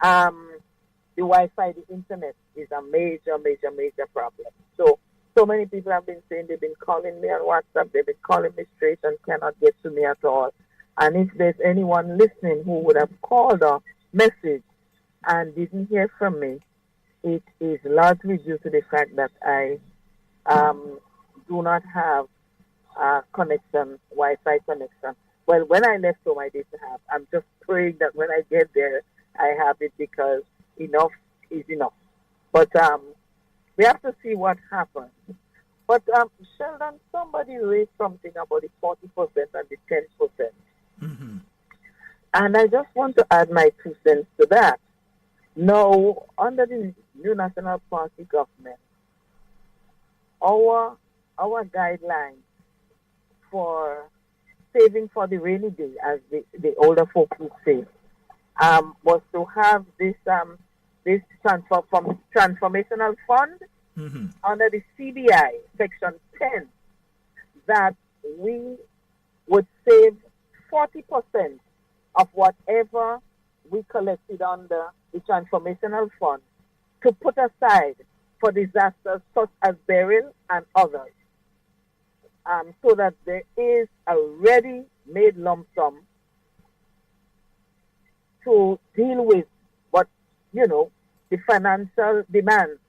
The Wi-Fi, the internet is a major problem. So many people have been saying they've been calling me on WhatsApp, they've been calling me straight and cannot get to me at all. And if there's anyone listening who would have called or messaged and didn't hear from me, it is largely due to the fact that I do not have a connection, Wi-Fi connection. Well, when I left home, I didn't have. I'm just praying that when I get there, I have it, because enough is enough. But we have to see what happens. But Sheldon, somebody raised something about the 40% and the 10%. And I just want to add my 2 cents to that. Now, under the new National Party government, our guidelines for saving for the rainy day, as the older folks would say, was to have this transformational fund under the CBI, Section 10, that we would save 40% of whatever we collected under the transformational fund to put aside for disasters such as burial and others, so that there is a ready-made lump sum to deal with what, the financial demands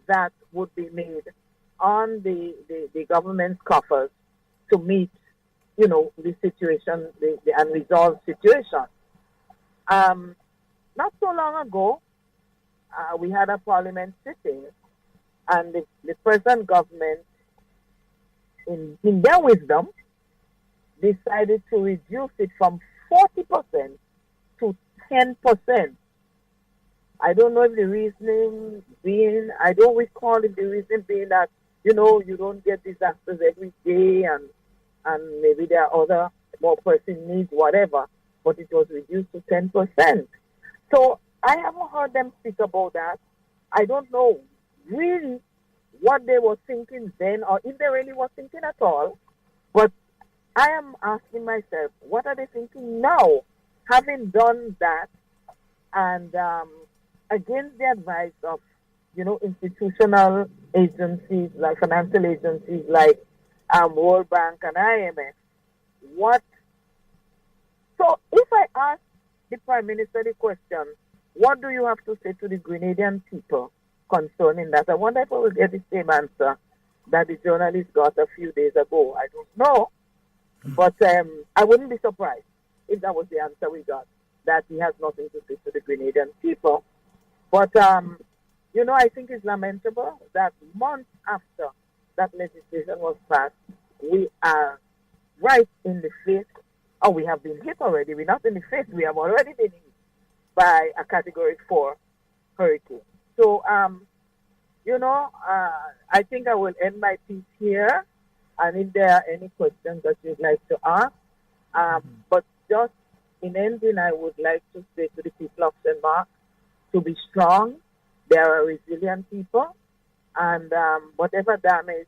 that would be made on the government's coffers to meet, the situation, the unresolved situation. Not so long ago, we had a parliament sitting, and the present government, in their wisdom, decided to reduce it from 40% to 10%. I don't know if the reasoning being, I don't recall if the reason being that, you don't get disasters every day, and maybe there are other more pressing needs, whatever, but it was reduced to 10%. So I haven't heard them speak about that. I don't know really what they were thinking then, or if they really were thinking at all. But I am asking myself, what are they thinking now, having done that, and against the advice of institutional agencies like financial agencies like World Bank and IMF. What? So if I ask the Prime Minister the question, what do you have to say to the Grenadian people concerning that? I wonder if I will get the same answer that the journalist got a few days ago. I don't know. But I wouldn't be surprised if that was the answer we got, that he has nothing to say to the Grenadian people. But, I think it's lamentable that months after that legislation was passed, we are right in the face, or we have been hit already. We're not in the face, we have already been hit by a Category 4 hurricane. So, I think I will end my piece here. And if there are any questions that you'd like to ask, but just in ending, I would like to say to the people of St. Mark to be strong. They are a resilient people, and whatever damage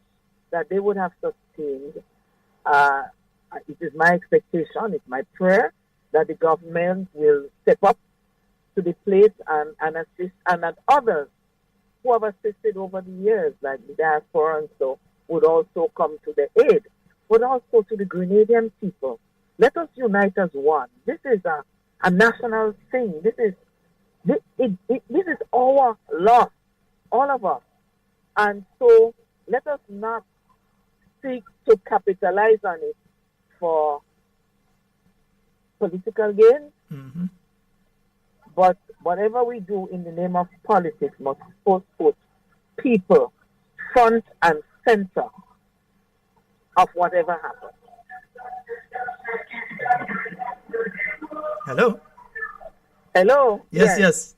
that they would have sustained, it is my expectation, it's my prayer that the government will step up to the plate and assist, and that others who have assisted over the years, like the Diaspora and so, would also come to the aid, but also to the Grenadian people. Let us unite as one. This is a national thing. This is our loss, all of us. And so let us not seek to capitalize on it for political gain. Mm-hmm. But whatever we do in the name of politics must put people front and center of whatever happens. Hello? Hello? Yes.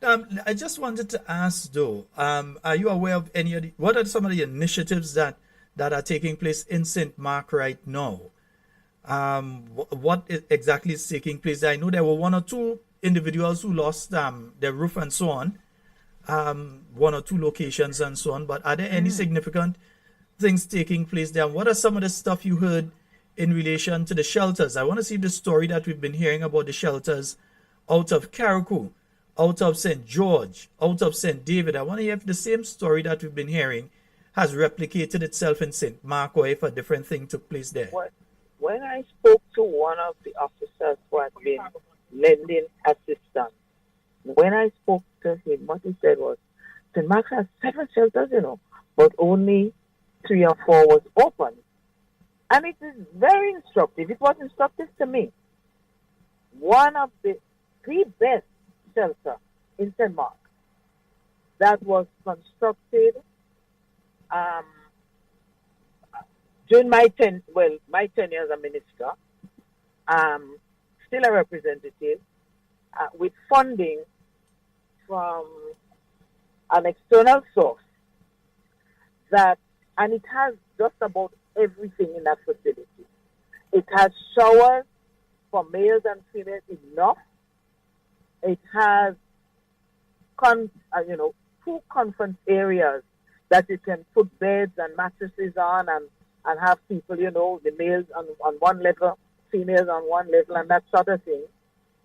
I just wanted to ask though, are you aware of what are some of the initiatives that are taking place in St. Mark right now? What exactly is taking place? I know there were one or two individuals who lost their roof and so on, one or two locations and so on, but are there any significant things taking place there? What are some of the stuff you heard in relation to the shelters? I want to see the story that we've been hearing about the shelters out of Carriacou, out of St. George, out of St. David. I want to hear if the same story that we've been hearing has replicated itself in St. Mark, or if a different thing took place there. When I spoke to one of the officers who had been lending assistance, when I spoke to him, what he said was, St. Mark has 7 shelters, but only 3 or 4 was open. And it is very instructive. It was instructive to me. One of the best shelter in St. Mark that was constructed during my tenure as a minister, still a representative, with funding from an external source, and it has just about everything in that facility. It has showers for males and females enough. It has, 2 conference areas that you can put beds and mattresses on and have people, the males on one level, females on one level, and that sort of thing.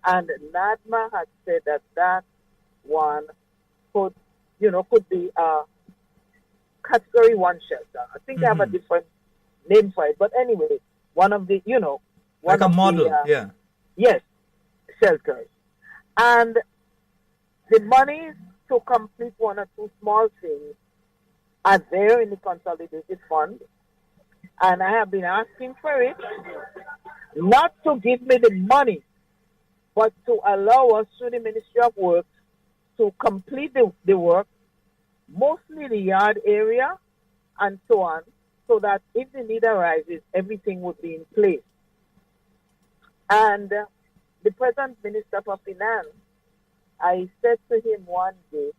And NADMA has said that one could be a Category 1 shelter. I think they have a different name for it. But anyway, one of the, like a model, yeah. Yes, shelters. And the monies to complete 1 or 2 small things are there in the consolidated fund. And I have been asking for it, not to give me the money, but to allow us through the Ministry of Works to complete the work, mostly the yard area and so on, so that if the need arises, everything would be in place. And the present Minister for Finance, I said to him one day,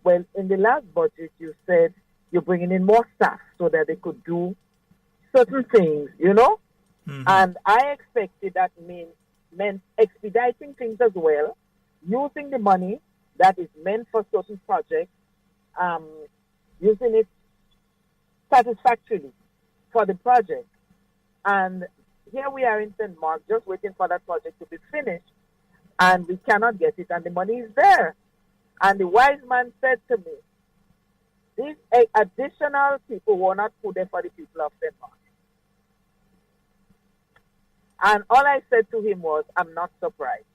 well, in the last budget, you said you're bringing in more staff so that they could do certain things, And I expected that meant expediting things as well, using the money that is meant for certain projects, using it satisfactorily for the project. And here we are in St. Mark, just waiting for that project to be finished, and we cannot get it, and the money is there. And the wise man said to me, these additional people were not put there for the people of St. Mark. And all I said to him was, I'm not surprised.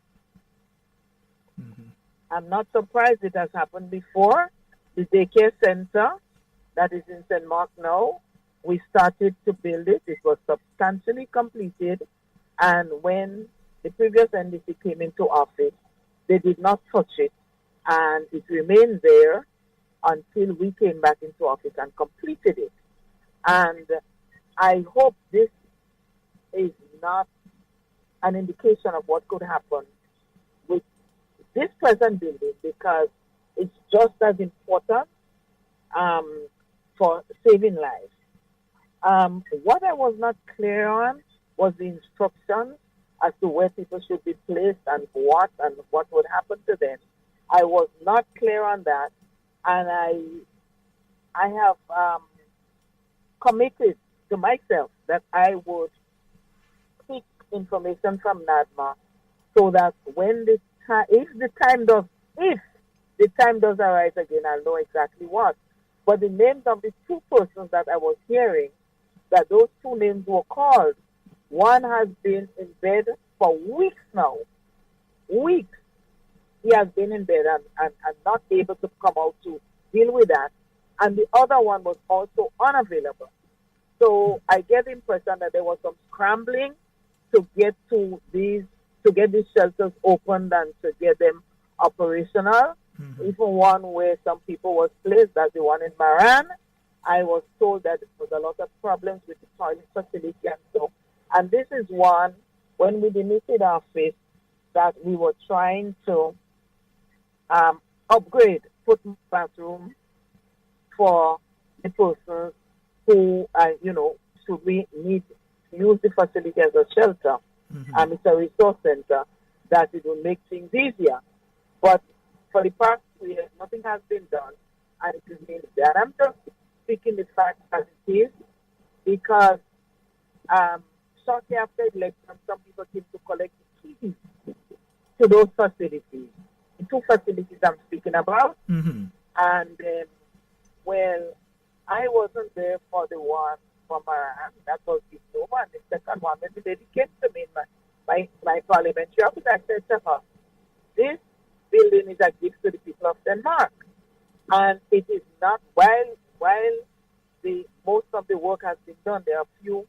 I'm not surprised. It has happened before. The daycare center that is in St. Mark now, we started to build it. It was substantially completed. And when the previous NDC came into office, they did not touch it. And it remained there until we came back into office and completed it. And I hope this is not an indication of what could happen with this present building, because it's just as important for saving lives. What I was not clear on was the instructions as to where people should be placed and what would happen to them. I was not clear on that, and I have committed to myself that I would seek information from NADMA so that when if the time does arise again, I'll know exactly what. But the names of the two persons that I was hearing, that those two names were called, one has been in bed for weeks now. Weeks. He has been in bed and not able to come out to deal with that. And the other one was also unavailable. So I get the impression that there was some scrambling to get these shelters opened and to get them operational. Even one where some people was placed, that's the one in Maran. I was told that there was a lot of problems with the toilet facility and so. And this is one, when we demitted office, that we were trying to upgrade, put bathroom for the persons who, should we need to use the facility as a shelter. It's a resource center, that it will make things easier. But for the past 2 years, nothing has been done, and it remains there. I'm just speaking the facts as it is, because shortly after election, some people came to collect the keys to those facilities. The two facilities I'm speaking about. And, I wasn't there for the one for Maran. That was the new one. The second one, when the lady came to me in my parliamentary office, I said to her, this building is a gift to the people of St. Mark. And it is not, while most of the work has been done, there are a few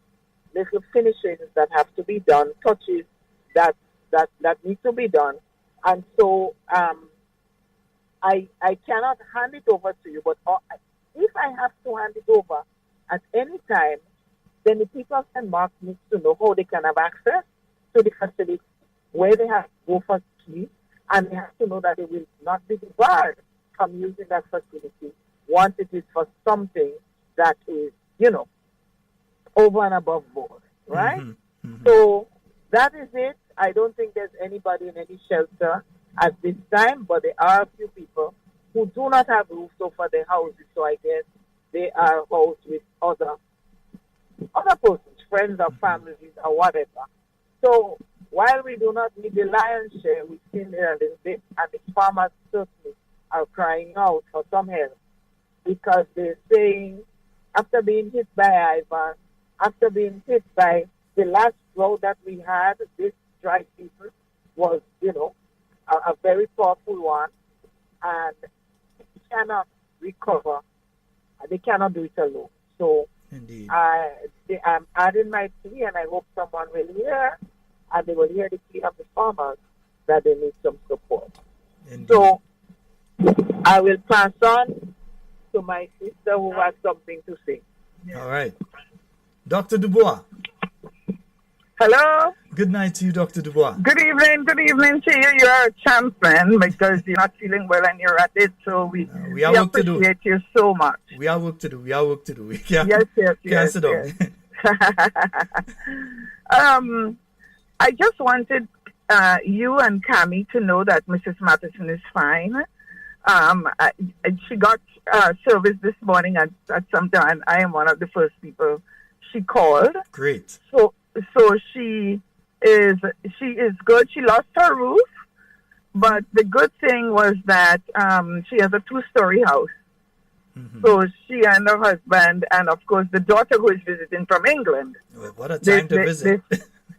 little finishings that have to be done, touches that need to be done. And so I cannot hand it over to you, but if I have to hand it over at any time, then the people of St. Mark need to know how they can have access to the facility, where they have to go for keys, and they have to know that they will not be debarred from using that facility once it is for something that is, over and above board, right? So that is it. I don't think there's anybody in any shelter at this time, but there are a few people who do not have roofs over their houses, so I guess they are housed with other persons, friends or families or whatever. So while we do not need the lion's share, we still need a little bit, and the farmers certainly are crying out for some help, because they're saying, after being hit by Ivan, after being hit by the last drought that we had, this dry season was, a very powerful one, and they cannot recover. They cannot do it alone. So Indeed. I'm adding my plea, and I hope someone will hear, and they will hear the plea of the farmers that they need some support. Indeed. So I will pass on to my sister who has something to say. All right. Dr. Dubois. Hello. Good night to you, Dr. Dubois. Good evening to you. You're a champion because you're not feeling well and you're at it. So we appreciate you so much. We have work to do. We can't, yes, sit down. I just wanted you and Cammie to know that Mrs. Matheson is fine. She got service this morning at some time. I am one of the first people she called. Great. So she is good. She lost her roof, but the good thing was that she has a 2-story house, So she and her husband, and of course the daughter who is visiting from England, What a time to visit.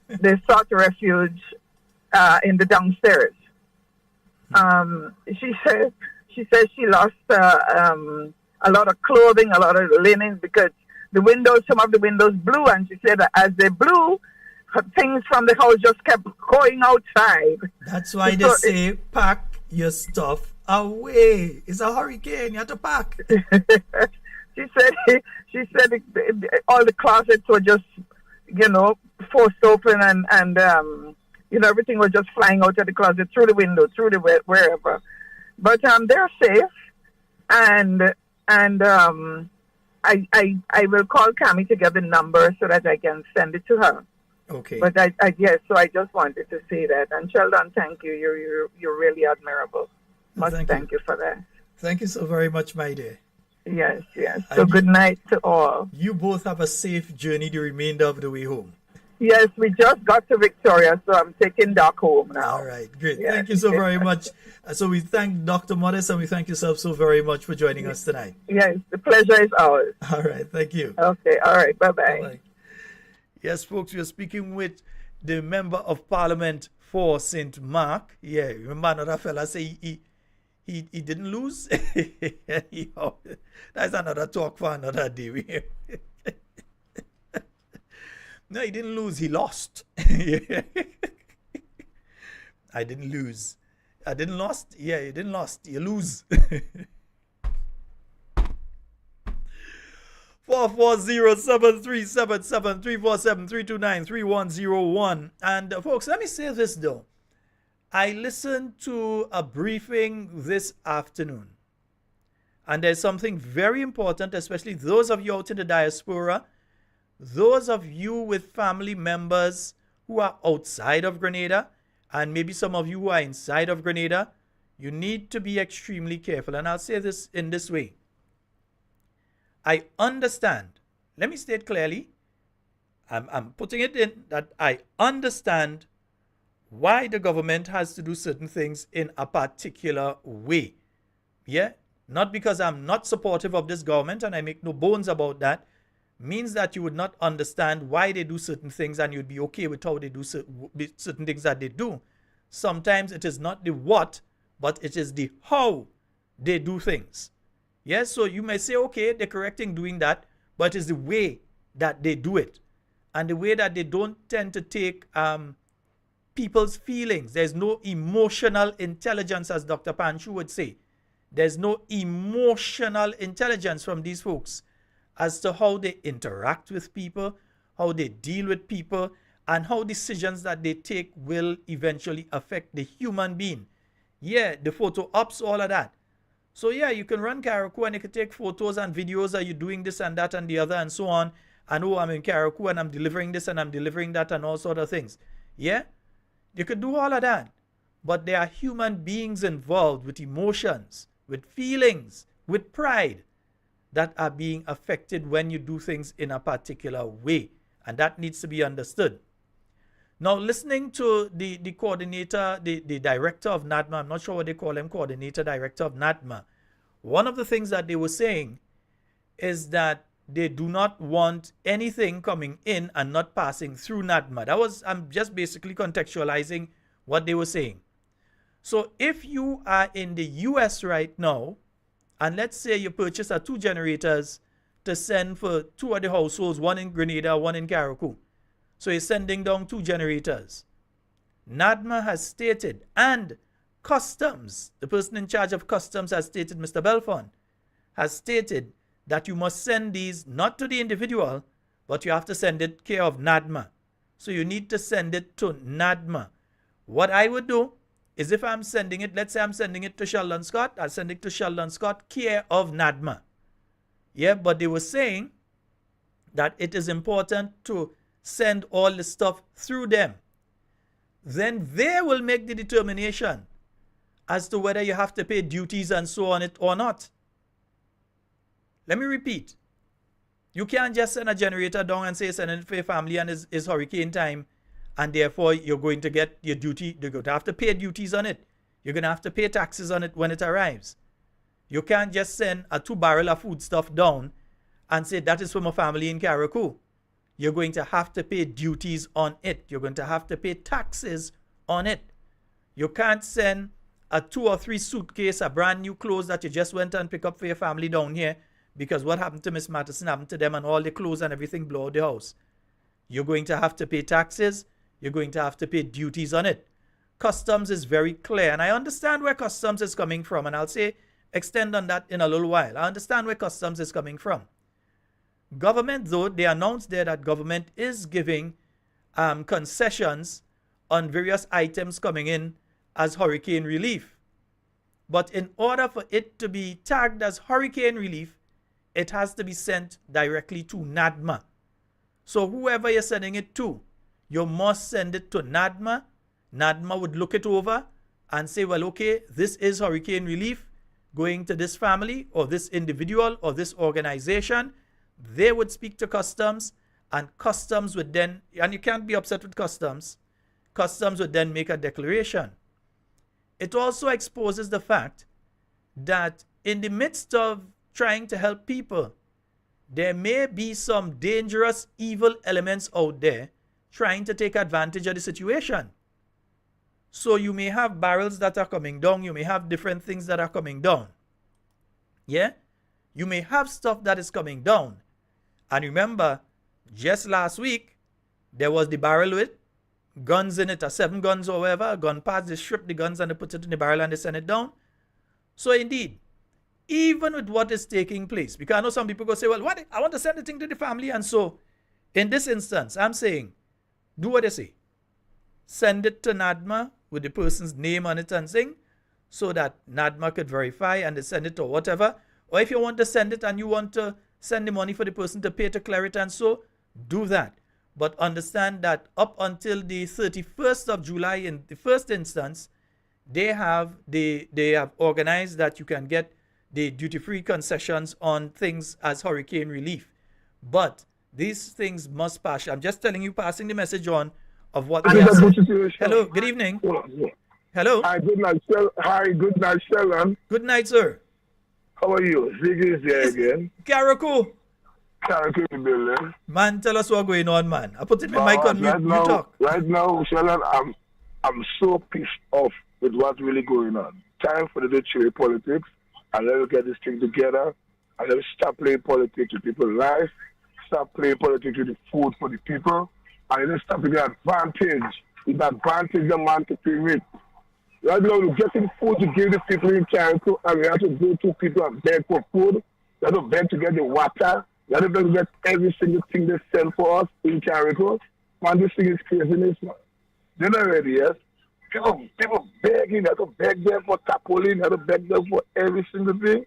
They sought refuge in the downstairs. She says she lost a lot of clothing, a lot of linen, because some of the windows blew, and she said that as they blew, things from the house just kept going outside. That's why they say pack your stuff away. It's a hurricane. You have to pack. She said all the closets were just, forced open, and everything was just flying out of the closet, through the window, through the wherever. But they're safe, and I will call Cami to get the number so that I can send it to her. Okay. But so I just wanted to say that. And Sheldon, thank you. You're really admirable. Thank you for that. Thank you so very much, my dear. Yes. So good night to all. You both have a safe journey the remainder of the way home. Yes, we just got to Victoria, so I'm taking Doc home now. All right, great. Yes. Thank you so very much. So we thank Dr. Modest, and we thank yourself so very much for joining us tonight. Yes, the pleasure is ours. All right, thank you. Okay, all right, bye-bye. Bye-bye. Yes, folks, we are speaking with the Member of Parliament for St. Mark. Yeah, remember another fella say he didn't lose? That's another talk for another day. No, he didn't lose, he lost. I didn't lose. I didn't lost? Yeah, you didn't lost. You lose. 440-737-347-329-3101. And folks, let me say this though. I listened to a briefing this afternoon. And there's something very important, especially those of you out in the diaspora, those of you with family members who are outside of Grenada, and maybe some of you who are inside of Grenada, you need to be extremely careful. And I'll say this in this way. I understand. Let me state clearly. I'm putting it in that I understand why the government has to do certain things in a particular way. Yeah? Not because I'm not supportive of this government, and I make no bones about that, means that you would not understand why they do certain things and you'd be okay with how they do certain things that they do. Sometimes it is not the what, but it is the how they do things. Yes, so you may say, okay, they're correcting doing that, but it's the way that they do it. And the way that they don't tend to take people's feelings. There's no emotional intelligence, as Dr. Panchu would say. There's no emotional intelligence from these folks as to how they interact with people, how they deal with people, and how decisions that they take will eventually affect the human being. Yeah, the photo ops, all of that. So yeah, you can run Carriacou and you can take photos and videos of you doing this and that and the other and so on. And oh, I'm in Carriacou and I'm delivering this and I'm delivering that and all sort of things. Yeah, you could do all of that. But there are human beings involved with emotions, with feelings, with pride that are being affected when you do things in a particular way. And that needs to be understood. Now, listening to the coordinator, the director of NADMA, I'm not sure what they call him, coordinator, director of NADMA. One of the things that they were saying is that they do not want anything coming in and not passing through NADMA. I'm just basically contextualizing what they were saying. So if you are in the US right now, and let's say you purchase 2 generators to send for 2 of the households, one in Grenada, one in Carriacou. So you're sending down 2 generators. NADMA has stated, and Customs, the person in charge of Customs has stated, Mr. Belfon, has stated that you must send these not to the individual, but you have to send it care of NADMA. So you need to send it to NADMA. What I would do is if I'm sending it, let's say I'm sending it to Sheldon Scott, I'll send it to Sheldon Scott, care of NADMA. Yeah, but they were saying that it is important to send all the stuff through them. Then they will make the determination as to whether you have to pay duties and so on it or not. Let me repeat. You can't just send a generator down and say send it for your family and it's hurricane time, and therefore you're going to get your duty. You're going to have to pay duties on it. You're going to have to pay taxes on it when it arrives. You can't just send a 2 barrel of foodstuff down and say that is from a family in Carriacou. You're going to have to pay duties on it. You're going to have to pay taxes on it. You can't send a 2 or 3 suitcase of brand new clothes that you just went and pick up for your family down here because what happened to Miss Matheson happened to them and all the clothes and everything blow out the house. You're going to have to pay taxes. You're going to have to pay duties on it. Customs is very clear, and I understand where customs is coming from, and I'll say extend on that in a little while. I understand where customs is coming from. Government, though, they announced there that government is giving concessions on various items coming in as hurricane relief. But in order for it to be tagged as hurricane relief, it has to be sent directly to NADMA. So whoever you're sending it to, you must send it to NADMA. NADMA would look it over and say, well, okay, this is hurricane relief going to this family or this individual or this organization. They would speak to customs, and customs would then, and you can't be upset with customs would then make a declaration. It also exposes the fact that in the midst of trying to help people, there may be some dangerous, evil elements out there trying to take advantage of the situation. So you may have barrels that are coming down. You may have different things that are coming down. Yeah? You may have stuff that is coming down. And remember, just last week, there was the barrel with guns in it, or 7 guns or whatever. Gun parts, they strip the guns and they put it in the barrel and they send it down. So indeed, even with what is taking place, because I know some people go say, well, what? I want to send the thing to the family. And so, in this instance, I'm saying, do what they say. Send it to NADMA with the person's name on it and thing, so that NADMA could verify and they send it or whatever. Or if you want to send it and you want to send the money for the person to pay to clear it and so, do that. But understand that up until the 31st of July in the first instance, they have organized that you can get the duty-free concessions on things as hurricane relief. But these things must pass. I'm just telling you, passing the message on of what we are saying. Hello, good evening. Hello. Hi, good night, good night, Sheldon. Good night, sir. How are you? Ziggy is there again. Carriacou. Carriacou in the building. Man, tell us what's going on, man. I put in my mic on mute. You talk. Right now, Sheldon, I'm so pissed off with what's really going on. Time for the do politics, and let us get this thing together, and let us stop playing politics with people's lives, stop playing politics with the food for the people, and let's stop the advantage. It's advantage the man to pay with. Right now, we're getting food to give the people in Carriacou, and we have to go to people and beg for food. We have to beg to get the water. We have to beg to get every single thing they sell for us in Carriacou. Man, this thing is craziness, man. They're not ready, yes? People begging, they have to beg them for tarpaulin, they have to beg them for every single thing.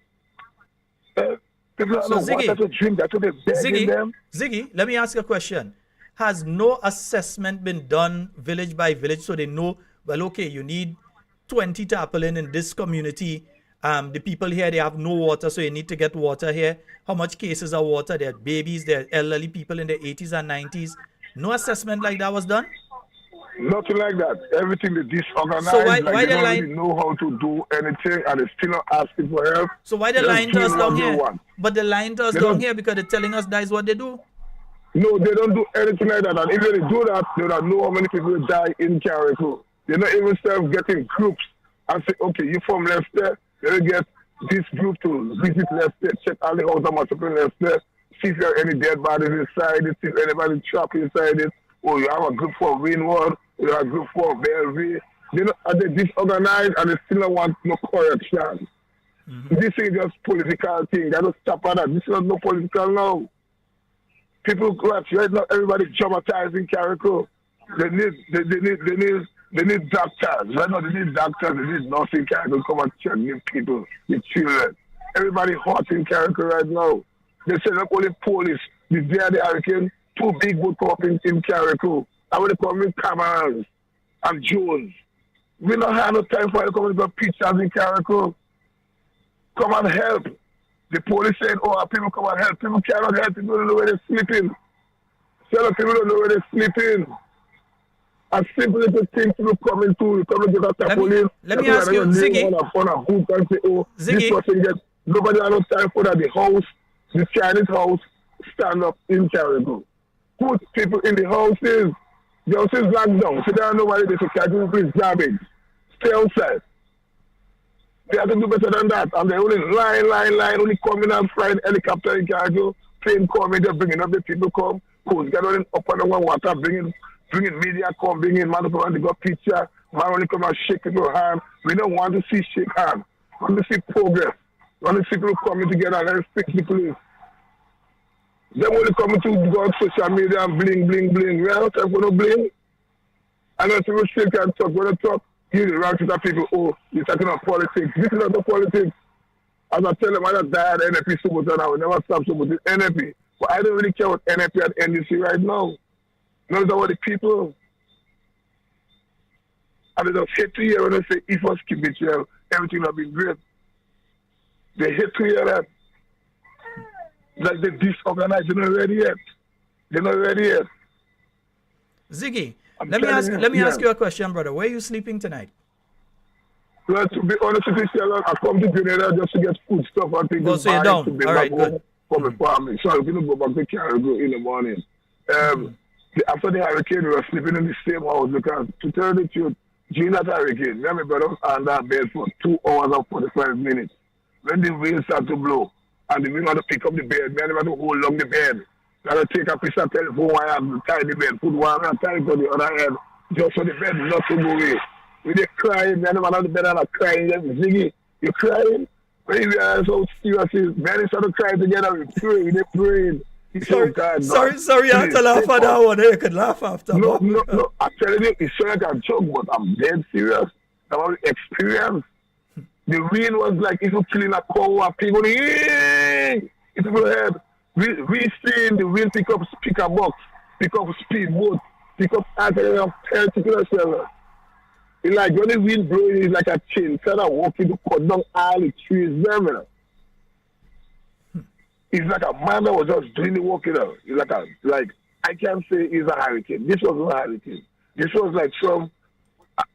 People have no water to drink, that's what they're begging them. Ziggy, let me ask you a question. Has no assessment been done village by village so they know, well, okay, you need 20 tarpaulin in this community. The people here, they have no water, so you need to get water here. How much cases of water? There are babies, there are elderly people in their 80s and 90s. No assessment like that was done? Nothing like that. Everything is disorganized. So why they don't line... really know how to do anything, and they're still not asking for help. So why they lying to us down here? But they lying to us down here because they're telling us that is what they do. No, they don't do anything like that. And if they do that, they don't know how many people will die in Carriacou. They're not even getting groups and say, okay, you from Leicester, they'll get this group to visit Leicester, check all the houses that must in Leicester, see if there are any dead bodies inside it, see if anybody trapped inside it, or you have a group for Winwood, or you have a group for Bellevue. They're disorganized and they still don't want no correction. Mm-hmm. This is just political thing. They don't stop at that. This is not no political now. People right now, everybody traumatized in Carriacou. They need doctors. Right now, they need doctors. They need nursing care to come and check new people, the children. Everybody hot in Carriacou right now. They send up only police. The day of the hurricane, 2 big boats come up in Carriacou. And when they come in Camerons and Jones, we don't have no time for them to come and get pictures in Carriacou. Come and help. The police said, oh, people come and help. People cannot help. People don't know where they're sleeping. People don't know where they're sleeping. As simple as the thing to come and get a tarpaulin. Let me ask you, Ziggy. On a book and say, oh, Ziggy, this person gets Nobody has no time for that. The Chinese house, stand up in Carriacou. Put people in the houses. The houses locked down. So there are nobody there to carry people's garbage. Stay outside. They have to do better than that. And they only line, only coming and flying helicopter in Carriacou, plane coming, they're bringing up the people come, who's gathering up on the water, bringing media come, bringing man up and they got picture, man only come and shake people's hand. We don't want to see shake hand. We want to see progress. We want to see people coming together and let's fix the police. They only coming to go on social media and bling. We are not time for no bling. And then people still can talk. When they talk, give the right to the people, oh, you're talking about politics. This is not the politics. As I tell them, I just died NFP supporter and I will never stop supporting NFP. But I don't really care what NFP and NDC right now. No, it's about the people. And they just hate to hear when they say, if us keep it here, everything will be great. They hate to hear that. Like they're disorganized, they're not ready yet. Ziggy, let me ask you a question, brother. Where are you sleeping tonight? Well, to be honest with you, Sheldon, I come to Grenada just to get food stuff and things. So you're down. All right, good. For my family. So I'm going to go back to Carriacou in the morning. After the hurricane, we were sleeping in the same house because, to tell the truth, during that hurricane, me and my brother was under that bed for 2 hours and 45 minutes. When the wind started to blow, and the wind had to pick up the bed, me and him had to hold on the bed. I had to take a piece of telephone wire and tie the bed, put one and tie it on the other end, just for the bed not to go away. We were crying, me and him on the bed and I'm crying, Ziggy, you crying? When we are so serious, man, we started crying together, we praying. Sorry, I have to laugh at that one. You could laugh after. No, I'm telling you, it's like a joke, but I'm dead serious about the experience. The wind was like if you're killing a cow or a pig on the it's overhead. We seen the wind pick up speaker box, pick up speedboat, pick up antenna, particular seller. It's like when the wind blowing, it's like a chain, instead of walking to cut down all the trees there. It's like a man that was just doing the work, you know. It's like I can't say it's a hurricane. This was not a hurricane. This was like some.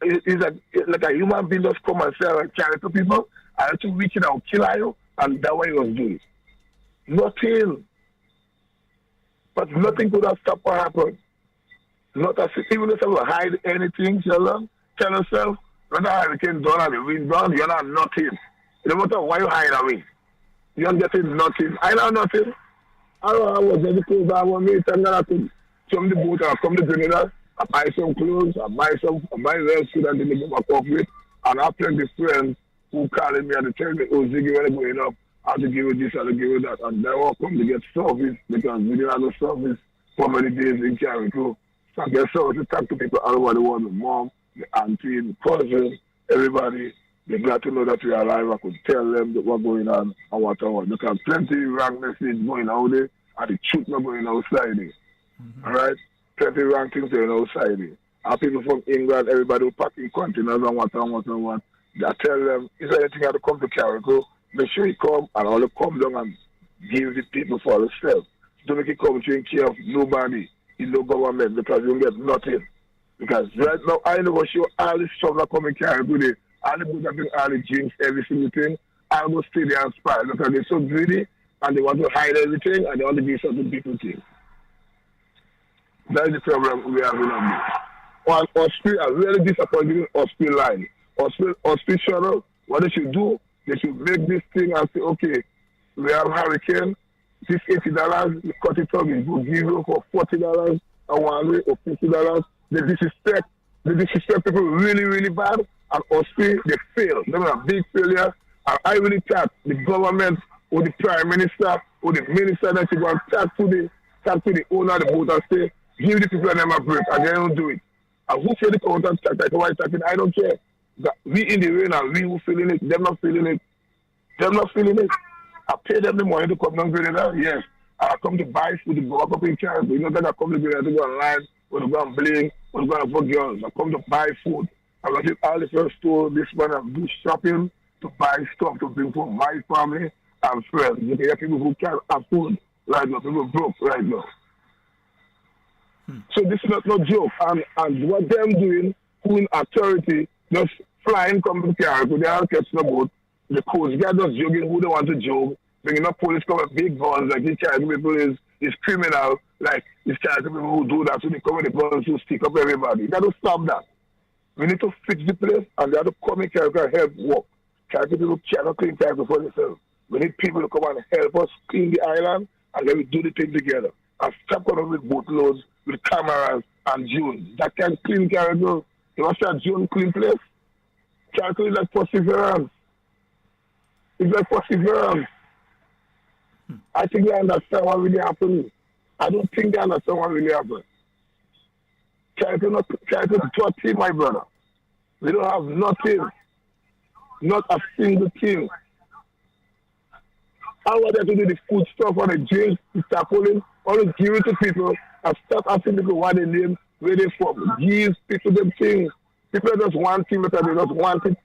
It's like a human being just come and say, carry to people. I had to reach it and kill you, and that's what he was doing. Nothing. But nothing could have stopped what happened. Not as even if you hide anything, Sheldon, tell yourself, when the hurricane done and the wind done, you're not nothing. No matter why you hide away. You're getting nothing. I know nothing. I was educated. I want me to tell that to some the boat. I come to Grenada. I buy some clothes. I buy real food and then they go back up with. And I have plenty of friends who calling me and they tell me, oh, Ziggy, when I'm going up, I have to give you this, I have to give you that. And they all come to get service because we didn't have no service for many days in Carriacou. So I get service to talk to people all over the world, the mom, the auntie, the cousin, everybody. They're glad to know that we are alive. I could tell them that what's going on and what I want. Because plenty of wrong message going out there and the truth not going outside there. Mm-hmm. All right? Plenty of wrong things going outside there. And people from England, everybody who packing containers and what. I tell them, is there anything I have to come to Carriacou? Make sure you come and all come down and give the people for themselves. Don't make it come taking care of nobody in no government because you don't get nothing. Because right now, I know for sure all this stuff that come in Carriacou there. All the books have been all the drinks, every single thing. I'll go stay there and spy because they're so greedy and they want to hide everything and they want to give something people things. That is the problem we have in our on hospital, I'm really disappointed in hospital line. Hospital shuttle, what they should do, they should make this thing and say, okay, we have hurricane, this $80, we cut it up, we will give you for $40 a one way or $50. They disrespect people really, really bad. And hospital, they fail. They were a big failure. And I really thought the government or the prime minister or the minister that should go and talk to the owner of the boat and say, give the people them a break, and they don't do it. And who said the counter attack, like why attacking? I don't care. We in the rain and we who feeling it, them not feeling it. I pay them the money to come down Grenada, yes. I come to buy food to go up in Carriacou. You know that I come to Grenada to go online, or to go and bling, or to go and for girls. I come to buy food. I was in all the first store this morning and do shopping to buy stuff to bring for my family and friends. You can hear people who can't afford right now, people broke right now. So this is not no joke. And what them doing, who in authority, just flying come to Carriacou, they are catching a boat, the Coast Guard just joking who they want to joke, bringing up police come with big guns, like these Carriacou people is criminal, like these Carriacou people who do that, so they come with the guns to stick up everybody. You got to stop that. We need to fix the place, and they have to come in Carriacou and help work. Carriacou people cannot clean Carriacou for themselves. We need people to come and help us clean the island, and then we do the thing together. And stop coming with boatloads, with cameras, and June. That can clean Carriacou. You want to see a June clean place? Carriacou is like perseverance. It's like perseverance. I think they understand what really happened. I don't think they understand what really happened. Carriacou is dirty, my brother. We don't have nothing. Not a single thing. How are they to do the food stuff or the drinks, the tarpaulin, only give it to people and start asking people what they name, where they from. Give people them things. People just want things because they just want it.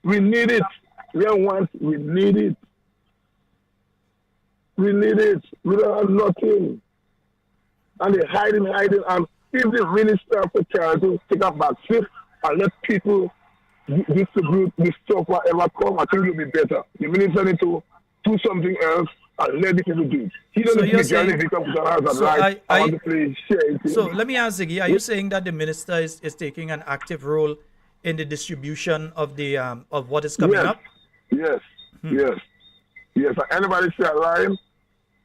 We need it. We don't want it. We need it. We need it. We don't have nothing. And they're hiding. And if the minister of the Carriacou take a back seat and let people distribute this stuff, whatever come, I think it'll be better. The minister need to do something else and let the people do it. He doesn't need to become So let me ask Ziggy, are you saying that the minister is taking an active role in the distribution of the of what is coming up? Yes. And anybody say a line,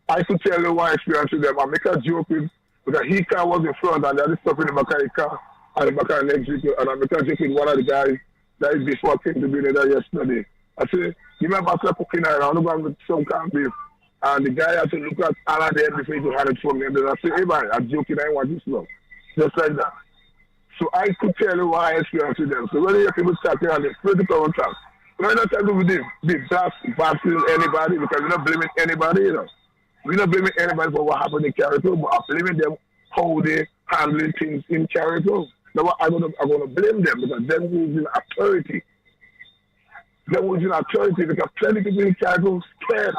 I could tell you one experience with them. I make a joke with because he car was in front and the other stuff in the back of the car and the back of the next vehicle, and I make a joke with one of the guys that is before I came to Grenada yesterday. I say, give me a bottle of cooking oil, I want to go with some kind of beef. And the guy had to look at all of them before he could hand it for me. And then I say, hey man, I'm joking, I want this long. Just like that. So I could tell you why I experienced with them. So when you people start here and they split the cover tax, we're not talking with the bashing anybody because we're not blaming anybody, you know. We're not blaming anybody for what happened in Carriacou, but I'm blaming them how they handling things in Carriacou. Now I'm gonna blame them because them who's in authority. Them who's in authority because plenty of people in Carriacou scared.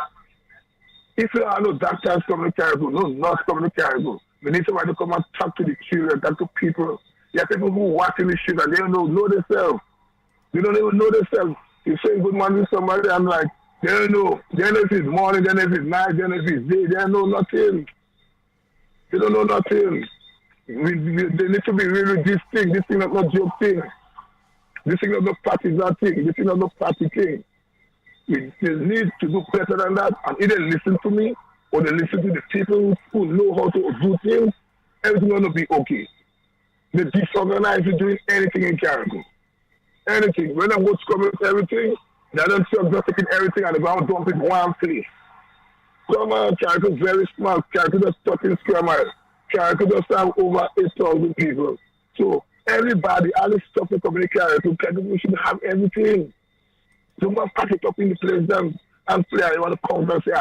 If you have no doctors coming to Carriacou, no nurse coming to Carriacou, we need somebody to come and talk to the children, talk to people. There are people who watching this shit and they don't know themselves. They don't even know themselves. You say good morning to somebody, I'm like, they don't know. They don't know if it's morning, they don't know if it's night, they don't know if it's day, they don't know nothing. They don't know nothing. They need to be really this thing is not no joke thing. This thing is not partisan thing. This thing is not party thing. They need to do better than that and either listen to me or they listen to the people who know how to do things. Everything will be okay. They disorganized doing anything in Carriacou. Anything. When I'm what's coming with everything, they don't start just taking everything and they're going to dump it one place. Come on, Carriacou is very small. Carriacou just 13 square miles. Carriacou just have over 8,000 people. So everybody, all this stuff that come in Carriacou, we should have everything. So we pack it up in the place and play. I want to come and say,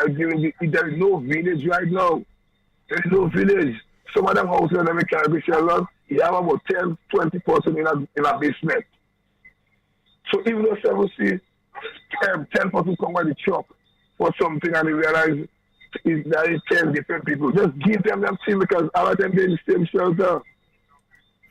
there is no village right now. There is no village. Some of them houses in the Carriacou, sheldon, you have about 10, 20 persons in a basement. So even though several see 10 persons come by the shop for something and they realize there is 10 different people, just give them thing because all of them be in the same shelter.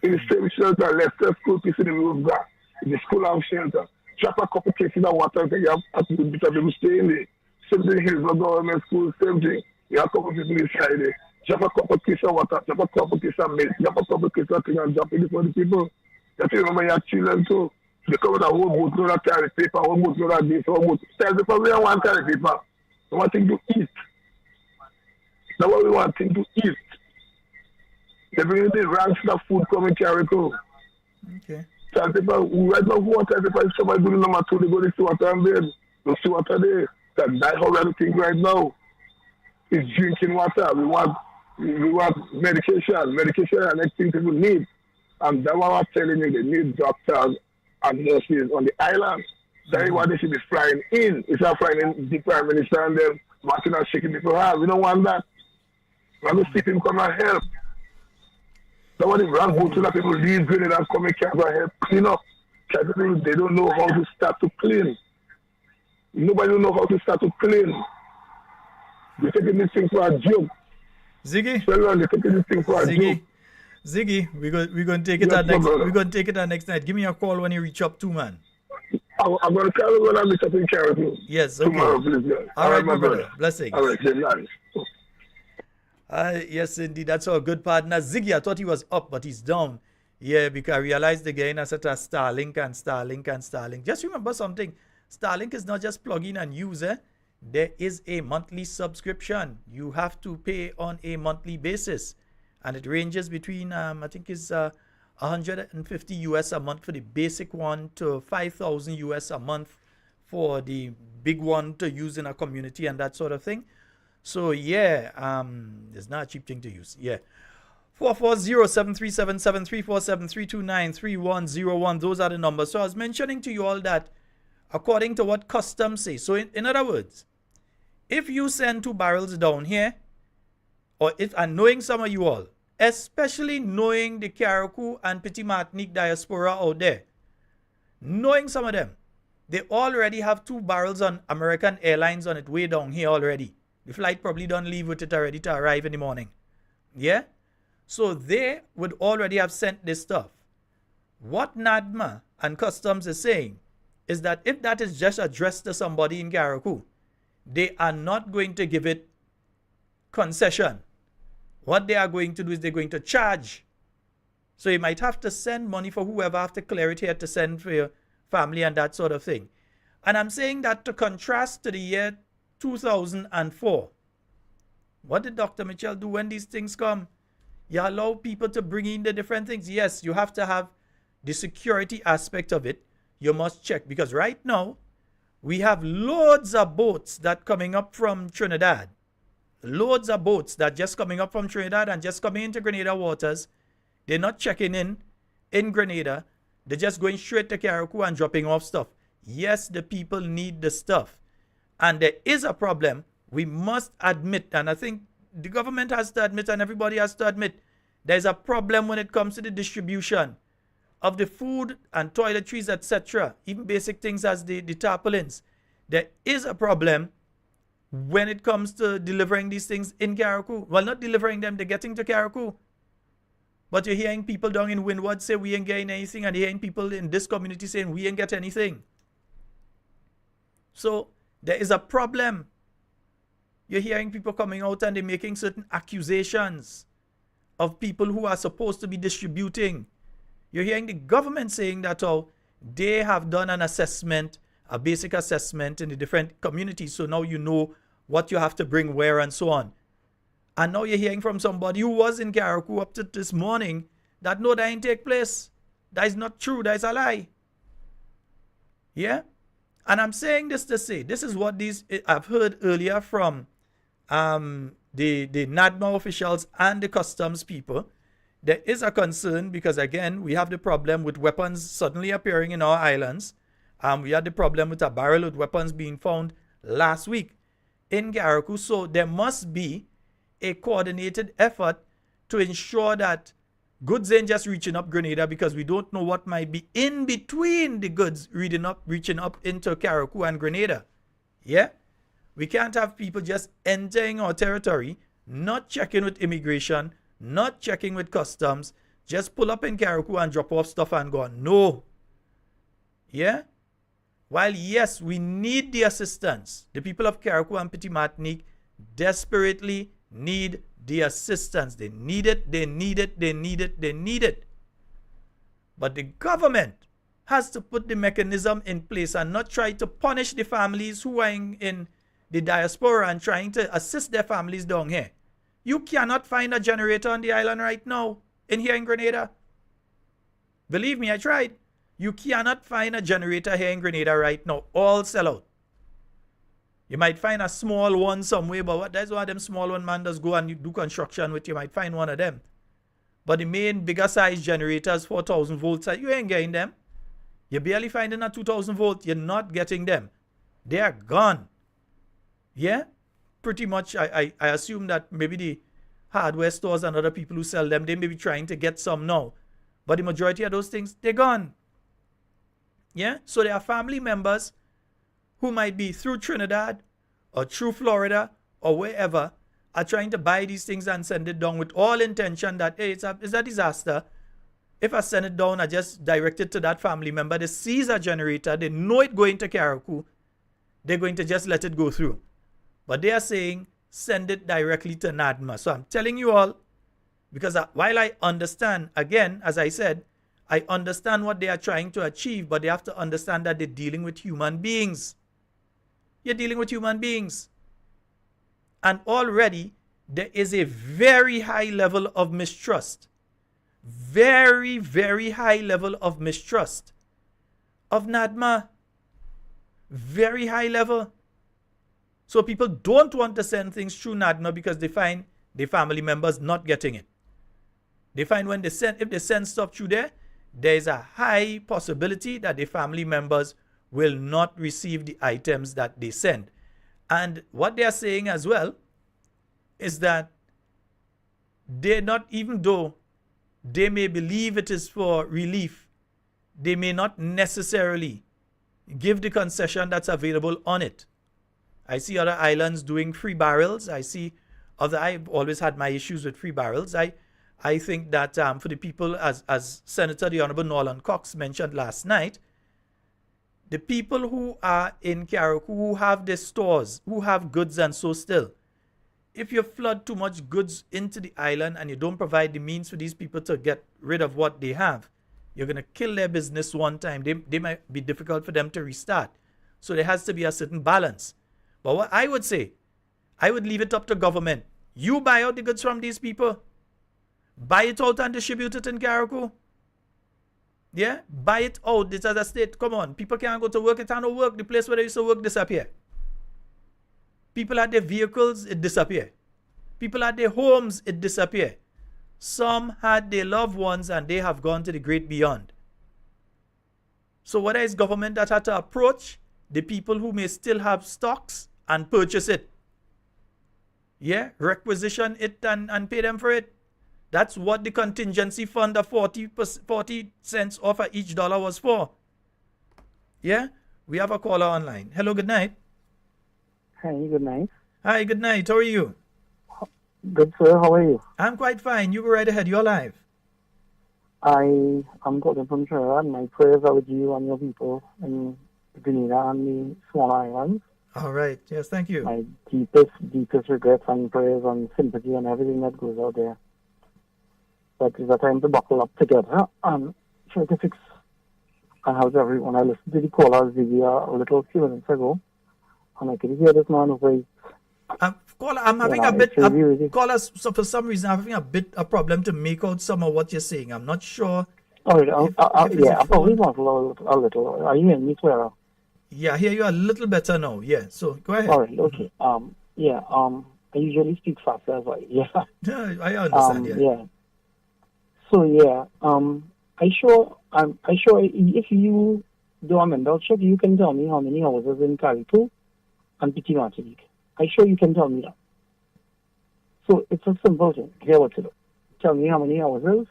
In the same shelter, let's just school piece in the roof back. In the school have shelter. Drop a couple cases of water because you have to bit of people stay in there. Same thing here, no government school, same thing. You have a couple people inside there. Drop a couple cases of water, drop a couple cases of milk, drop a couple cases of things and drop it for the people. You remember your children too. They come with a whole boatload of carry paper, whole boatload of this, whole boat. Tell people we don't want carry paper. We want things to eat. That's what we want, things to eat. They bring in the ranks of food coming Carriacou. Okay. Tell people, right now, who tell people if somebody doing number 2, they go to see water and bed. They see water there. That's how we think right now. It's drinking water. We want medication. Medication is the next thing people need. And that's what I'm telling you, they need doctors and nurses on the island. That is what they should be flying in. Instead of flying in the Prime Minister and them watching and shaking people hands. We don't want that. We want to see him come and help. That's what the wrong go to that people leave Grenada and come in Canada and help clean up. People, they don't know how to start to clean. Nobody don't know how to start to clean. They're taking this thing for a joke. Ziggy? They're taking this thing for a joke. Ziggy, we're going to take it next. We're going to take it next night. Give me a call when you reach up too, man. I'm going to carry on and meet up in Carriacou. Yes, okay. Tomorrow, please, God. All right, my brother. Blessings. All right, good night. Yes, indeed. That's our good partner. Ziggy, I thought he was up, but he's down. Yeah, because I realized again, I said Starlink and Starlink and Starlink. Just remember something. Starlink is not just plug in and use. There is a monthly subscription. You have to pay on a monthly basis. And it ranges between, I think it's 150 US a month for the basic one to 5,000 US a month for the big one to use in a community and that sort of thing. So yeah, it's not a cheap thing to use. Yeah. 440-737-734-732-93-101. Those are the numbers. So I was mentioning to you all that according to what customs say. So in other words, if you send 2 barrels down here, or if, and knowing some of you all, especially knowing the Carriacou and Petit Martinique diaspora out there, knowing some of them, they already have 2 barrels on American Airlines on its way down here already. The flight probably don't leave with it already to arrive in the morning. Yeah? So they would already have sent this stuff. What NADMA and Customs is saying is that if that is just addressed to somebody in Carriacou, they are not going to give it concession. What they are going to do is they're going to charge. So you might have to send money for whoever have to clear it here to send for your family and that sort of thing. And I'm saying that to contrast to the year 2004. What did Dr. Mitchell do when these things come? You allow people to bring in the different things. Yes, you have to have the security aspect of it. You must check because right now we have loads of boats that coming up from Trinidad. Loads of boats that just coming up from Trinidad and just coming into Grenada waters. They're not checking in Grenada. They're just going straight to Carriacou and dropping off stuff. Yes, the people need the stuff. And there is a problem. We must admit, and I think the government has to admit and everybody has to admit, there's a problem when it comes to the distribution of the food and toiletries, etc. Even basic things as the tarpaulins. There is a problem when it comes to delivering these things in Carriacou. Well, not delivering them, they're getting to Carriacou. But you're hearing people down in Windward say we ain't getting anything, and you're hearing people in this community saying we ain't get anything. So there is a problem. You're hearing people coming out and they're making certain accusations of people who are supposed to be distributing. You're hearing the government saying that they have done an assessment, a basic assessment in the different communities. So now you know what you have to bring where and so on. And now you're hearing from somebody who was in Carriacou up to this morning that no, that ain't take place. That is not true. That is a lie. Yeah? And I'm saying this to say, this is what I've heard earlier from the NADMA officials and the customs people. There is a concern because, again, we have the problem with weapons suddenly appearing in our islands. We had the problem with a barrel with weapons being found last week in Carriacou. So there must be a coordinated effort to ensure that goods ain't just reaching up Grenada, because we don't know what might be in between the goods reaching up into Carriacou and Grenada. Yeah? We can't have people just entering our territory, not checking with immigration, not checking with customs, just pull up in Carriacou and drop off stuff and go on. No. Yeah? While yes, we need the assistance, the people of Carriacou and Petit Martinique desperately need the assistance. They need it, they need it, they need it, they need it. But the government has to put the mechanism in place and not try to punish the families who are in the diaspora and trying to assist their families down here. You cannot find a generator on the island right now in here in Grenada. Believe me, I tried. You cannot find a generator here in Grenada right now. All sell out. You might find a small one somewhere, but that's why them small one man does go and do construction with. You might find one of them. But the main bigger size generators, 4,000 volts, you ain't getting them. You're barely finding a 2,000 volt. You're not getting them. They are gone. Yeah? Pretty much, I assume that maybe the hardware stores and other people who sell them, they may be trying to get some now. But the majority of those things, they're gone. Yeah? So there are family members who might be through Trinidad or through Florida or wherever are trying to buy these things and send it down with all intention that, hey, it's a disaster. if I send it down, I just direct it to that family member. They sees a generator, they know it going to Carriacou, they're going to just let it go through. But they are saying, send it directly to NADMA. So I'm telling you all, because while I understand, again, as I said, I understand what they are trying to achieve, but they have to understand that they're dealing with human beings. You're dealing with human beings. And already, there is a very high level of mistrust. Very, very high level of mistrust of NADMA. Very high level. So people don't want to send things through NADMA because they find their family members not getting it. They find when if they send stuff through there is a high possibility that the family members will not receive the items that they send. And what they are saying as well is that they're not, even though they may believe it is for relief, they may not necessarily give the concession that's available on it. I see other islands doing free barrels. I've always had my issues with free barrels. I think that for the people, as Senator the Honorable Nolan Cox mentioned last night, the people who are in Carriacou, who have their stores, who have goods and so still, if you flood too much goods into the island and you don't provide the means for these people to get rid of what they have, you're going to kill their business one time. They might be difficult for them to restart. So there has to be a certain balance. But what I would say, I would leave it up to government. You buy out the goods from these people. Buy it out and distribute it in Carriacou. Yeah? Buy it out. This is a state. Come on. People can't go to work. It can't work. The place where they used to work disappear. People had their vehicles, it disappear. People had their homes, it disappear. Some had their loved ones and they have gone to the great beyond. So whether it's government that had to approach the people who may still have stocks and purchase it. Yeah, requisition it and pay them for it. That's what the contingency fund of 40 cents off of each dollar was for. Yeah, we have a caller online. Hello, good night. Hi, good night. Hi, good night. How are you? Good, sir. How are you? I'm quite fine. You go right ahead. You're live. I'm calling from Trinidad. My prayers are with you and your people in Grenada and the small islands. All right. Yes, thank you. My deepest regrets and prayers and sympathy and everything that goes out there. But it's a time to buckle up together and try to fix and help everyone. I listened to the callers a little few minutes ago, and I could hear this man voice. Caller, I'm having a bit. Caller, so for some reason, I'm having a problem to make out some of what you're saying. I'm not sure. All right. I probably want a little. Are you hearing me clearer? Yeah, I hear you a little better now. Yeah. So go ahead. All right. Okay. I usually speak faster as well. Yeah. I understand. Yeah. So I sure if you do a mental check, you can tell me how many houses in Carriacou and Petit Martinique. I sure you can tell me that. So it's a simple thing. Here what to do. Tell me how many houses.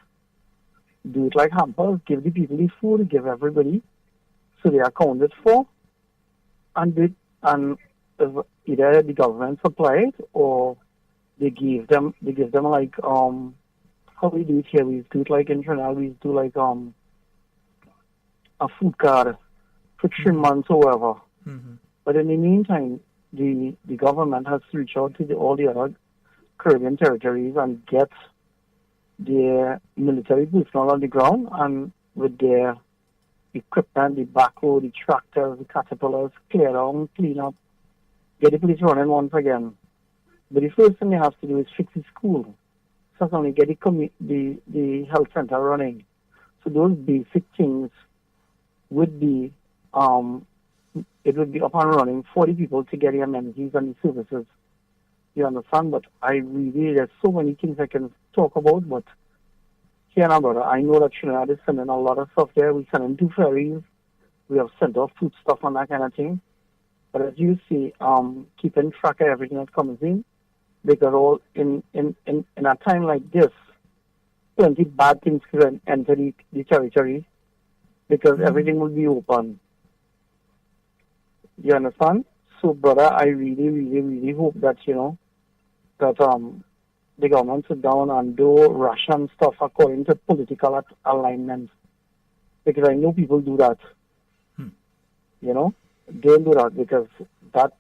Do it like hampers. Give the people the food. Give everybody. So they are accounted for. And either the government supply it or they give them like how we do it here. We do it like in Trinidad. We do like a food card for 3 months or whatever. Mm-hmm. But in the meantime, the government has to reach out to all the other Caribbean territories and get their military personnel on the ground and with their equipment, the backhoe, the tractors, the caterpillars, clear down, clean up, get the place running once again. But the first thing they have to do is fix the school. Secondly, get the health center running. So those basic things would be it would be up and running for the people to get the amenities and the services. You understand? But there's so many things I can talk about, but here now, brother, I know that Trinidad is sending a lot of stuff there. We send in 2 ferries. We have sent off food stuff and that kind of thing. But as you see, keeping track of everything that comes in, because all in a time like this, plenty bad things could enter the territory because everything will be open. You understand? So, brother, I really, really, really hope that, the government sit down and do ration stuff according to political alignment. Because I know people do that. You know, they do that because that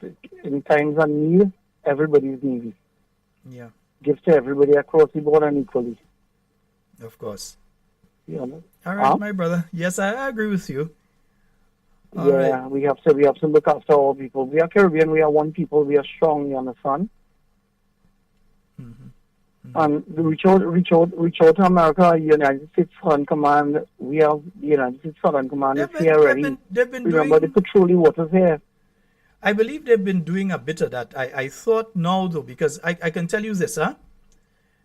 in times of need, everybody's needy. Yeah. Give to everybody across the board and equally. Of course. You know? All right, my brother. Yes, I agree with you. All yeah, right. we have to look after all people. We are Caribbean, we are one people, we are strong, you understand? And reach out to America, United States Southern Command. We have the United States Southern Command is here already. Remember the patrolling waters here. I believe they've been doing a bit of that. I thought now though, because I can tell you this, huh?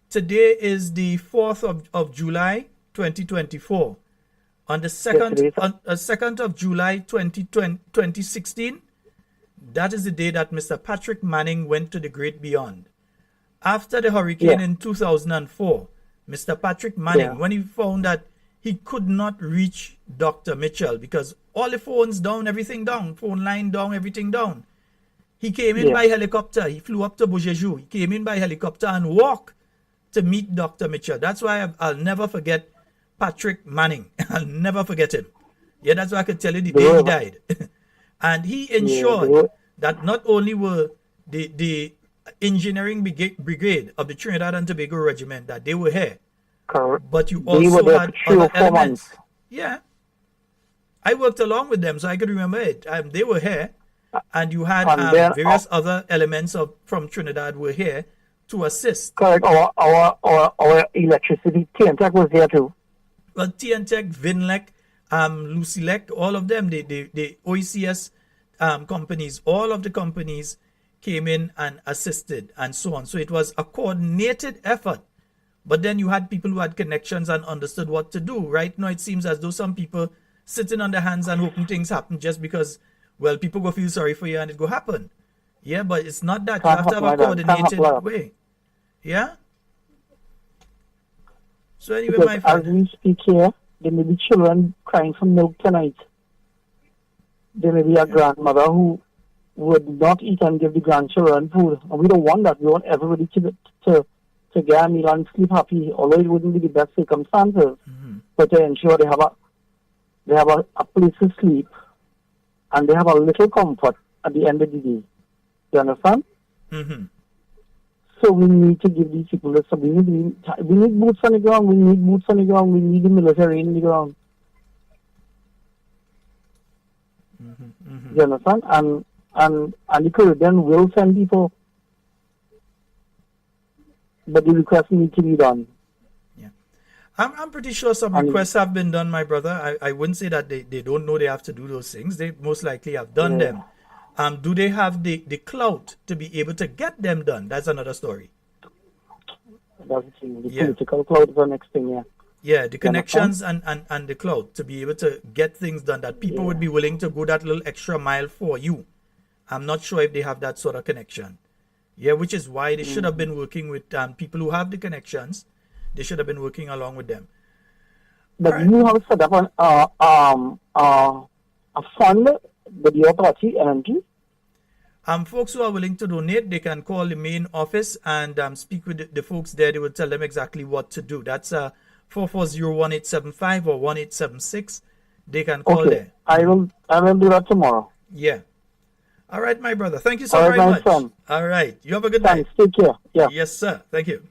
Today is the 4th of July, 2024. On the 2nd of July, 2016, that is the day that Mr. Patrick Manning went to the great beyond. After the hurricane in 2004, Mr. Patrick Manning, when he found that he could not reach Dr. Mitchell because all the phones down, everything down, phone line down, everything down. He came in by helicopter. He flew up to Beaujeu. He came in by helicopter and walked to meet Dr. Mitchell. That's why I'll never forget Patrick Manning. I'll never forget him. Yeah, that's why I could tell you the day he died. And he ensured that not only were the engineering brigade of the Trinidad and Tobago Regiment, that they were here. Correct. But you also had other elements. Yeah. I worked along with them, so I could remember it. They were here, and you had various other elements from Trinidad were here to assist. Correct. Our electricity, TNTEC was there too. Well, TNTEC, Vinlec, Lucilec, all of them, the OECS companies, all of the companies came in and assisted and so on. So it was a coordinated effort. But then you had people who had connections and understood what to do. Right now it seems as though some people sitting on their hands and hoping things happen just because, well, people go feel sorry for you and it go happen. Yeah, but it's not that. You have to have a coordinated way. Yeah? So anyway, because my friend. as we speak here, there may be children crying for milk tonight. There may be a grandmother who would not eat and give the grandchildren food. And we don't want that. We want everybody to get a meal and sleep happy, although it wouldn't be the best circumstances. But to ensure they have a place to sleep and they have a little comfort at the end of the day. You understand? So we need to give these people this. We need boots on the ground. We need boots on the ground. We need the military in the ground. You understand? And the Caribbean will send people, but the requests need to be done. Yeah, I'm pretty sure some requests have been done, my brother. I wouldn't say that they don't know they have to do those things. They most likely have done them. Do they have the clout to be able to get them done? That's another story. That's the thing. The political clout is the next thing, Yeah, the connections and the clout to be able to get things done that people would be willing to go that little extra mile for you. I'm not sure if they have that sort of connection. Yeah, which is why they should have been working with people who have the connections. They should have been working along with them. But you have set up a fund with your party, NMT? Folks who are willing to donate, they can call the main office and speak with the folks there. They will tell them exactly what to do. That's 440-1875 or 1876. They can call there. I will do that tomorrow. Yeah. All right, my brother. Thank you so very much. Son. All right. You have a good night. Take care. Yeah. Yes, sir. Thank you.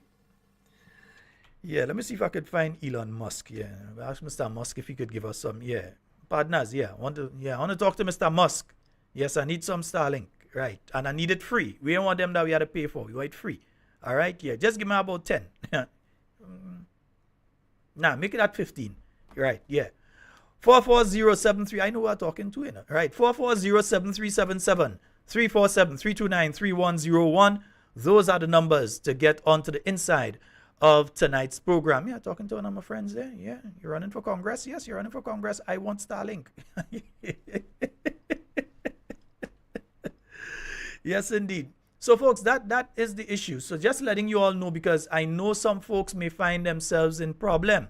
Yeah, let me see if I could find Elon Musk. Yeah. Ask Mr. Musk if he could give us some. Yeah. Partners, I want to talk to Mr. Musk. Yes, I need some Starlink. Right. And I need it free. We don't want them that we had to pay for. We want it free. All right. Yeah. Just give me about 10. Nah, make it at 15. Right. Yeah. 44073. I know who I'm talking to. All right. 4407377 347-329-3101. Those are the numbers to get onto the inside of tonight's program. Yeah, talking to one of my friends there. Yeah. You're running for Congress? Yes, you're running for Congress. I want Starlink. Yes, indeed. So, folks, that is the issue. So just letting you all know, because I know some folks may find themselves in problem.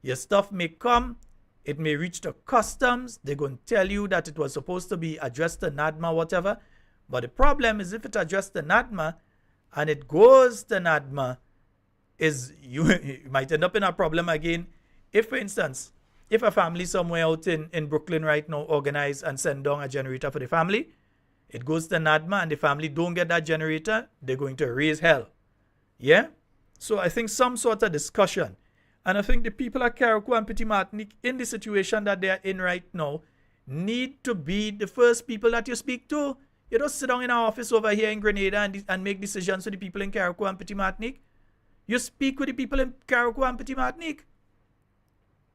Your stuff may come. It may reach the customs. They're going to tell you that it was supposed to be addressed to NADMA, whatever. But the problem is if it's addressed to NADMA and it goes to NADMA, you might end up in a problem again. If, for instance, if a family somewhere out in Brooklyn right now organize and send down a generator for the family, it goes to NADMA and the family don't get that generator, they're going to raise hell. Yeah? So I think some sort of discussion. And I think the people at Carriacou and Petit Martinique in the situation that they are in right now need to be the first people that you speak to. You don't sit down in our office over here in Grenada and make decisions for the people in Carriacou and Petit Martinique. You speak with the people in Carriacou and Petit Martinique.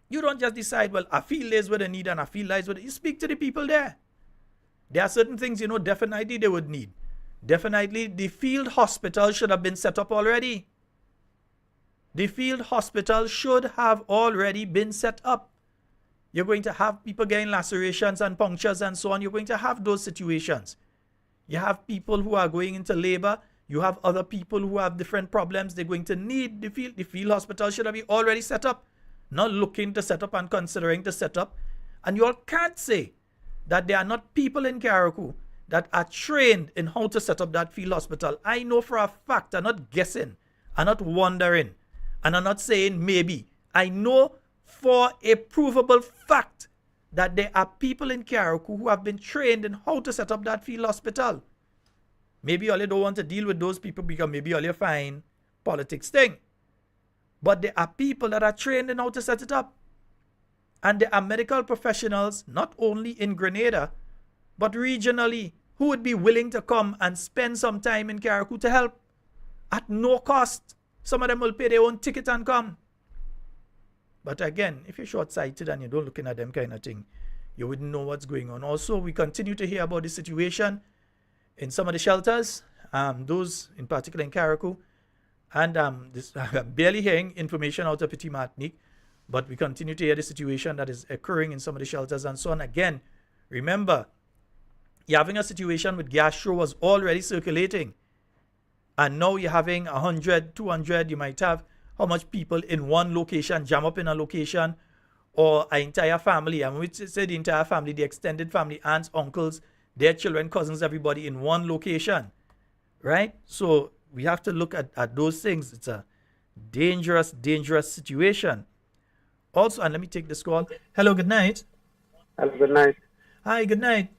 You don't just decide, well, I feel this what they need and I feel this what you speak to the people there. There are certain things, definitely they would need. Definitely the field hospital should have been set up already. The field hospital should have already been set up. You're going to have people getting lacerations and punctures and so on. You're going to have those situations. You have people who are going into labor. You have other people who have different problems. They're going to need the field. The field hospital should have been already set up. Not looking to set up and considering to set up. And you all can't say that there are not people in Carriacou that are trained in how to set up that field hospital. I know for a fact, I'm not guessing, I'm not wondering, and I'm not saying maybe. I know for a provable fact that there are people in Carriacou who have been trained in how to set up that field hospital. Maybe all you don't want to deal with those people because maybe all you find politics thing. But there are people that are trained in how to set it up. And there are medical professionals, not only in Grenada, but regionally, who would be willing to come and spend some time in Carriacou to help at no cost. Some of them will pay their own ticket and come. But again, if you're short-sighted and you don't looking at them kind of thing, you wouldn't know what's going on. Also, we continue to hear about the situation in some of the shelters, those in particular in Carriacou. And I'm barely hearing information out of Petit Martinique, but we continue to hear the situation that is occurring in some of the shelters and so on. Again, remember, you're having a situation with gastro was already circulating. And now you're having 100, 200, you might have how much people in one location, jam up in a location, or an entire family. And when we say the entire family, the extended family, aunts, uncles, their children, cousins, everybody in one location, right? So we have to look at those things. It's a dangerous, dangerous situation. Also, and let me take this call. Hello, good night. Hello, good night. Hi, good night.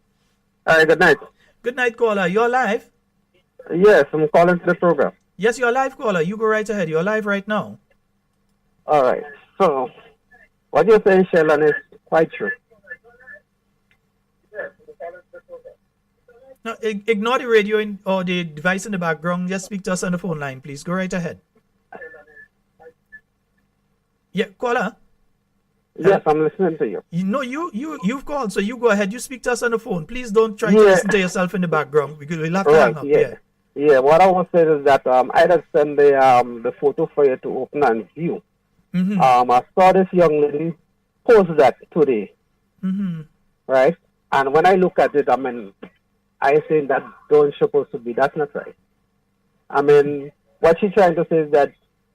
Hi, good night. Good night, caller. You're live? Yes, I'm calling to the program. Yes, you're live, caller. You go right ahead. You're live right now. All right. So, what you're saying, Sheldon, is quite true. No, ignore the radio or the device in the background. Just speak to us on the phone line, please. Go right ahead. Yeah, caller. Yes, I'm listening to you. You've called, so you go ahead. You speak to us on the phone. Please don't try to listen to yourself in the background because we'll have to hang up. Yeah, what I want to say is that I just send the photo for you to open and view. Mm-hmm. I saw this young lady post that today. Mm-hmm. Right? And when I look at it, I mean, I think that don't supposed to be. That's not right. I mean, what she's trying to say is that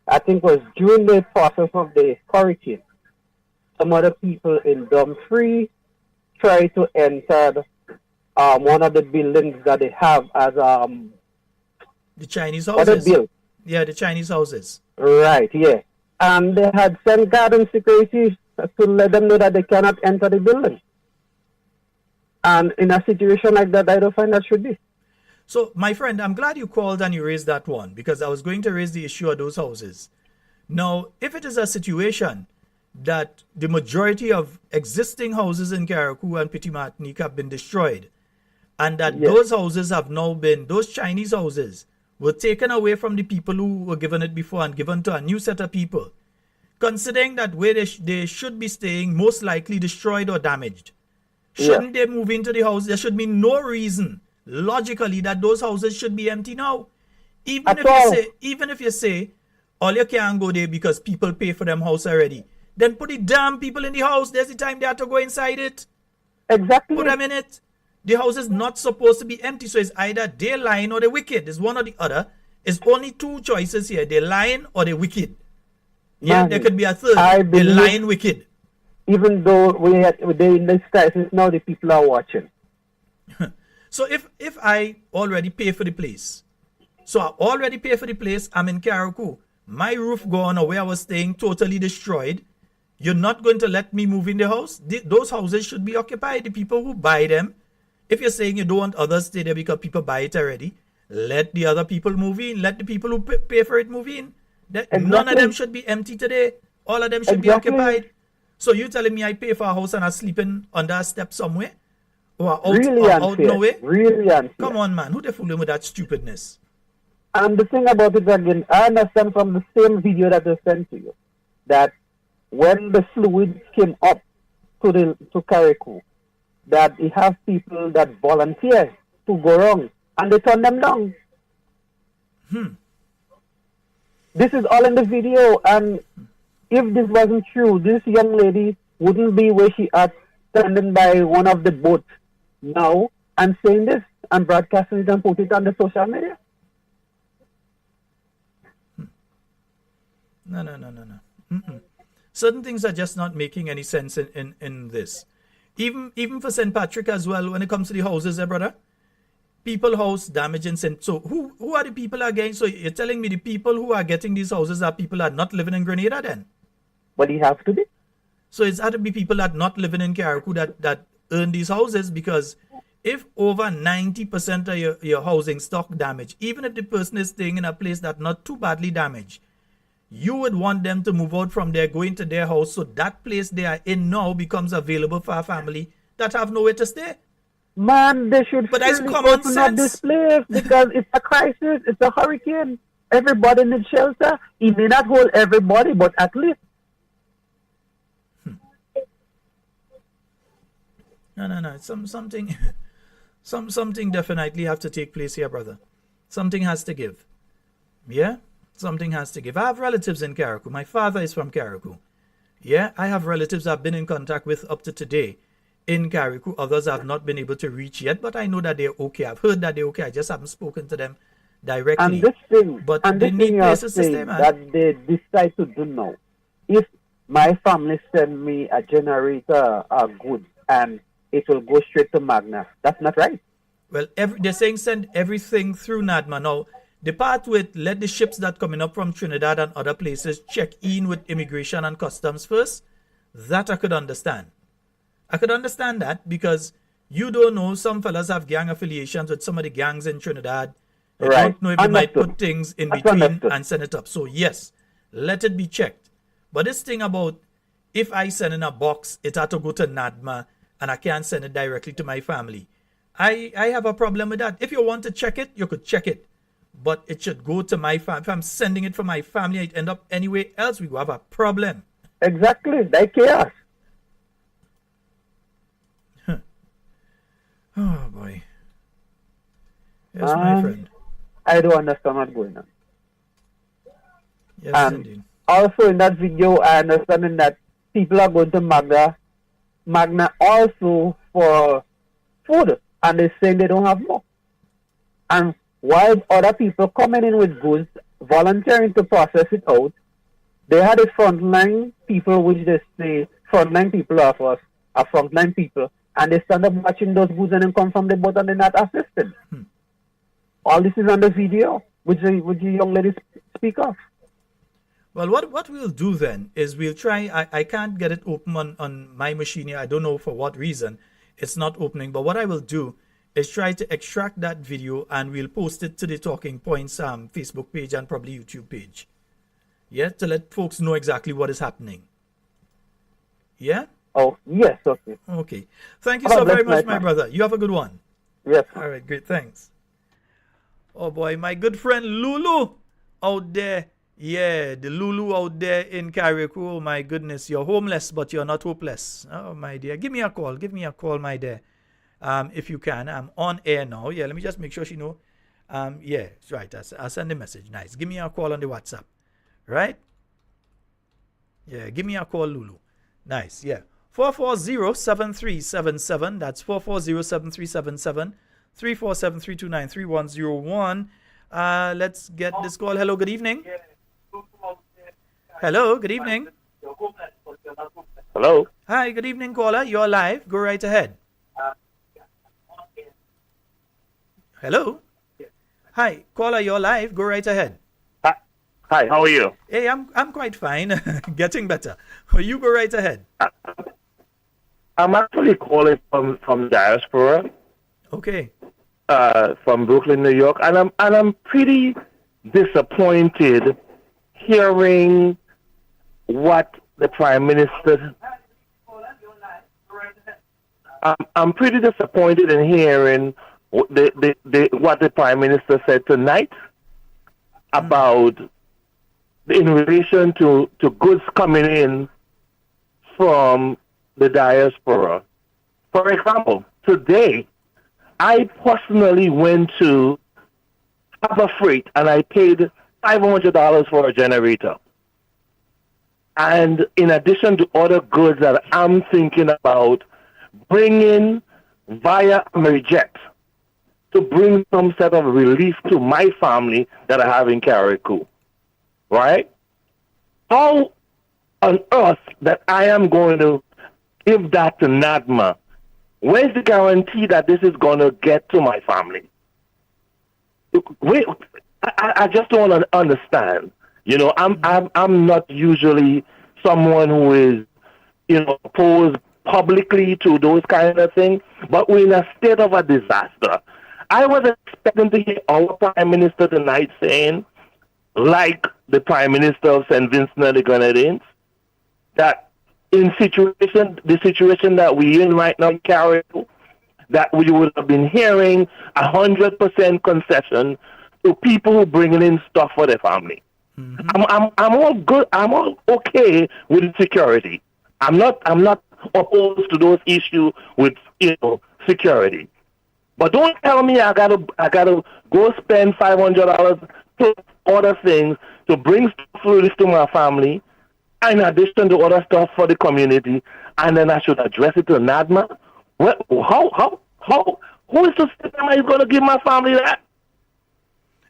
I think was during the process of the hurricane, some other people in Dumfries tried to enter one of the buildings that they have as the Chinese houses. Yeah, the Chinese houses. Right, yeah. And they had sent garden security to let them know that they cannot enter the building. And in a situation like that, I don't find that should be. So, my friend, I'm glad you called and you raised that one because I was going to raise the issue of those houses. Now, if it is a situation that the majority of existing houses in Carriacou and Petit Martinique have been destroyed, and that those houses have now been, those Chinese houses, were taken away from the people who were given it before and given to a new set of people, considering that where they should be staying most likely destroyed or damaged. Shouldn't they move into the house? There should be no reason, logically, that those houses should be empty now. Even if you say, all you can't go there because people pay for them house already, then put the damn people in the house. There's the time they have to go inside it. Exactly. Put them in it. The house is not supposed to be empty, so it's either they're lying or they're wicked. It's one or the other. It's only two choices here. They're lying or they're wicked. Yeah, there could be a third. They're lying wicked. Even though we're in this crisis now, the people are watching. So if I already pay for the place, So I already pay for the place. I'm in Carriacou. My roof gone or where I was staying totally destroyed. You're not going to let me move in the house? Those houses should be occupied. The people who buy them, if you're saying you don't want others to stay there because people buy it already, let the other people move in. Let the people who pay for it move in. None of them should be empty today. All of them should be occupied. So you telling me I pay for a house and I'm sleeping under a step somewhere? Or out, Really out nowhere? Really unfair. Come on, man. Who they fooling with that stupidness? And the thing about it again, I understand from the same video that I sent to you that when the fluids came up to Carriacou, that they have people that volunteer to go wrong and they turn them down. This is all in the video, and if this wasn't true, this young lady wouldn't be where she is standing by one of the boats now and saying this and broadcasting it and put it on the social media. No. Certain things are just not making any sense in this. Even for St. Patrick as well, when it comes to the houses, brother. People house damage in St. So who are the people again? So you're telling me the people who are getting these houses are people that are not living in Grenada then? But it has to be. So it's had to be people that not living in Carriacou that earn these houses, because if over 90% of your housing stock damage, even if the person is staying in a place that's not too badly damaged, you would want them to move out from there, go into their house, so that place they are in now becomes available for a family that have nowhere to stay. Man, they should but that's common open sense. up this place because it's a crisis, it's a hurricane. Everybody needs shelter. It may not hold everybody, but at least. No. Something definitely have to take place here, brother. Something has to give. Yeah? Something has to give. I have relatives in Carriacou. My father is from Carriacou. Yeah? I have relatives I've been in contact with up to today in Carriacou. Others I've not been able to reach yet, but I know that they're okay. I've heard that they're okay. I just haven't spoken to them directly. And this thing, but and they this need thing places to stay, man. that they decide to do now. If my family send me a generator goods and it will go straight to Magna, that's not right. Well, they're saying send everything through NADMA. Now, the part with let the ships that coming up from Trinidad and other places check in with immigration and customs first, that I could understand. I could understand that because you don't know, some fellas have gang affiliations with some of the gangs in Trinidad. You don't know if they might put things in between and send it up. So yes, let it be checked. But this thing about if I send in a box, it had to go to NADMA and I can't send it directly to my family. I have a problem with that. If you want to check it, you could check it. But it should go to my family. If I'm sending it from my family, it end up anywhere else, we will have a problem. Exactly, like chaos. Oh boy. Yes, my friend. I don't understand what's going on. Yes, indeed. Also in that video, I understand that people are going to Magna also for food, and they're saying they don't have more. And while other people coming in with goods, volunteering to process it out, they had a frontline people, which they say frontline people of us are frontline people, and they stand up watching those goods and then come from the boat and they're not assisted. All this is on the video, which the young lady speak of. Well, what we'll do then is we'll try, I can't get it open on my machine here. I don't know for what reason it's not opening, but what I will do is try to extract that video and we'll post it to the Talking Points Facebook page and probably YouTube page. Yeah, to let folks know exactly what is happening. Yeah? Oh, yes, okay. Okay. Thank you so very much, my brother. You have a good one. Yes. All right, great. Thanks. Oh, boy, my good friend Lulu out there. Yeah, the Lulu out there in Carriacou. Oh, my goodness. You're homeless, but you're not hopeless. Oh, my dear. Give me a call. Give me a call, my dear. If you can. I'm on air now. Yeah, let me just make sure she know. Yeah, right. I'll send a message. Nice. Give me a call on the WhatsApp. Right? Yeah, give me a call, Lulu. Nice. Yeah. 440-7377. That's 440-7377. 347-329-3101. Let's get this call. Hello, good evening. Hello, good evening. Hello. Hi, good evening, caller. You're live. Go right ahead. Hello. Hi, caller, you're live. Go right ahead. Hi, how are you? Hey, I'm quite fine. Getting better. You go right ahead. I'm actually calling from Diaspora. Okay. From Brooklyn, New York, and I'm pretty disappointed hearing what the Prime Minister. I'm pretty disappointed in hearing what the Prime Minister said tonight about in relation to goods coming in from the diaspora. For example, today, I personally went to Harbor Freight and I paid $500 for a generator. And in addition to other goods that I'm thinking about bringing via Amerijet to bring some sort of relief to my family that I have in Carriacou. Right? How on earth that I am going to give that to NADMA? Where's the guarantee that this is going to get to my family? Wait, I just don't understand. You know, I'm not usually someone who is, you know, opposed publicly to those kind of things, but we're in a state of a disaster. I was expecting to hear our Prime Minister tonight saying, like the Prime Minister of St. Vincent and the Grenadines, that in the situation that we're in right now in Carriacou, that we would have been hearing 100% concession to people who bringing in stuff for their family. I'm all good. I'm all okay with security. I'm not opposed to those issues with, you know, security. But don't tell me I gotta go spend $500 to other things to bring stuff to my family, in addition to other stuff for the community, and then I should address it to NADMA. What? Who is to say am I going to give my family that?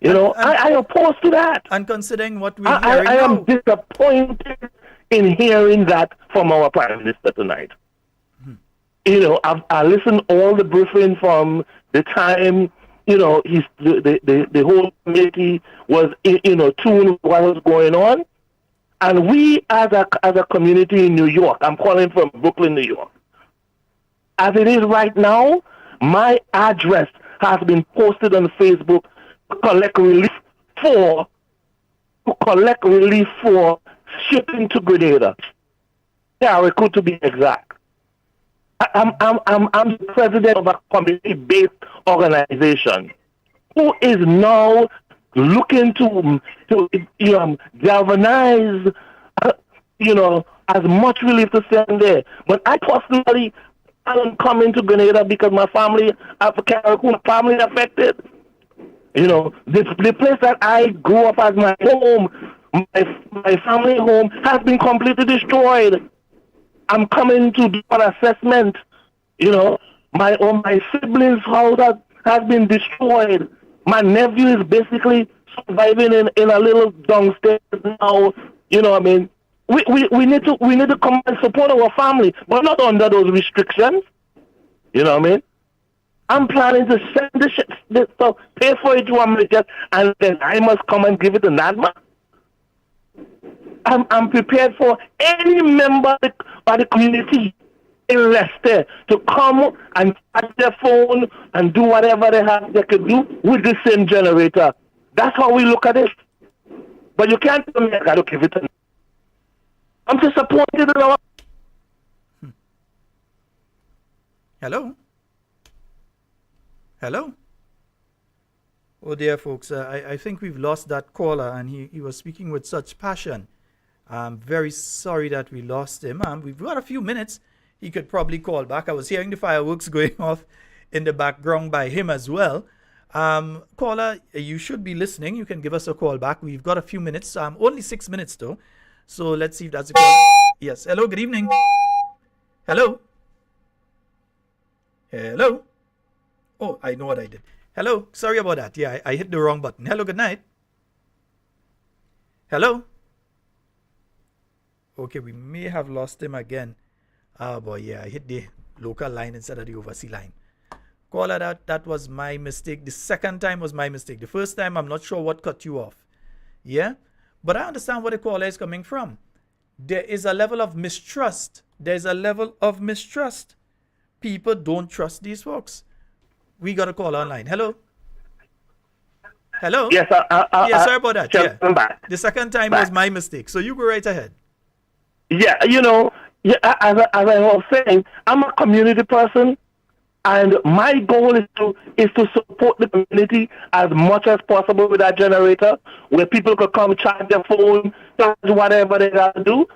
You know, I oppose to that. And considering what we're hearing I now, am disappointed in hearing that from our Prime Minister tonight. You know, I listened all the briefing from the time, you know, the whole committee was, you know, tuned what was going on. And we as a community in New York, I'm calling from Brooklyn, New York. As it is right now, my address has been posted on Facebook to collect relief for shipping to Grenada. Carriacou to be exact. I'm the president of a community-based organization who is now looking to galvanize, you know, as much relief to send there. But I personally, I don't come into Grenada because my family, after Carriacou, family affected. You know, the place that I grew up as my home, my family home, has been completely destroyed. I'm coming to do an assessment. You know, my siblings' house has been destroyed. My nephew is basically surviving in a little downstairs now. You know what I mean? We need to come and support our family, but not under those restrictions. You know what I mean? I'm planning to send this stuff, pay for it to America, and then I must come and give it to NADMA. I'm prepared for any member of the community in Leicester to come and touch their phone and do whatever they can do with the same generator. That's how we look at it. But you can't tell me I got to give it to. I'm disappointed in our. Hello? Hello? Oh dear, folks, I think we've lost that caller, and he was speaking with such passion. I'm very sorry that we lost him. We've got a few minutes. He could probably call back. I was hearing the fireworks going off in the background by him as well. Caller, you should be listening. You can give us a call back. We've got a few minutes. Only 6 minutes though. So let's see if that's a caller. Yes. Hello, good evening. Hello? Hello? Oh, I know what I did. Hello? Sorry about that. Yeah, I hit the wrong button. Hello, good night. Hello? Okay, we may have lost him again. Oh boy, yeah, I hit the local line instead of the overseas line. Caller, that was my mistake. The second time was my mistake. The first time, I'm not sure what cut you off. Yeah? But I understand where the caller is coming from. There is a level of mistrust. There's a level of mistrust. People don't trust these folks. We got a call online. Hello? Hello? Yes, sorry about that. Sheldon, Yeah. back. The second time was my mistake. So you go right ahead. Yeah, as I was saying, I'm a community person, and my goal is to support the community as much as possible with that generator, where people could come charge their phone, charge whatever they got to do,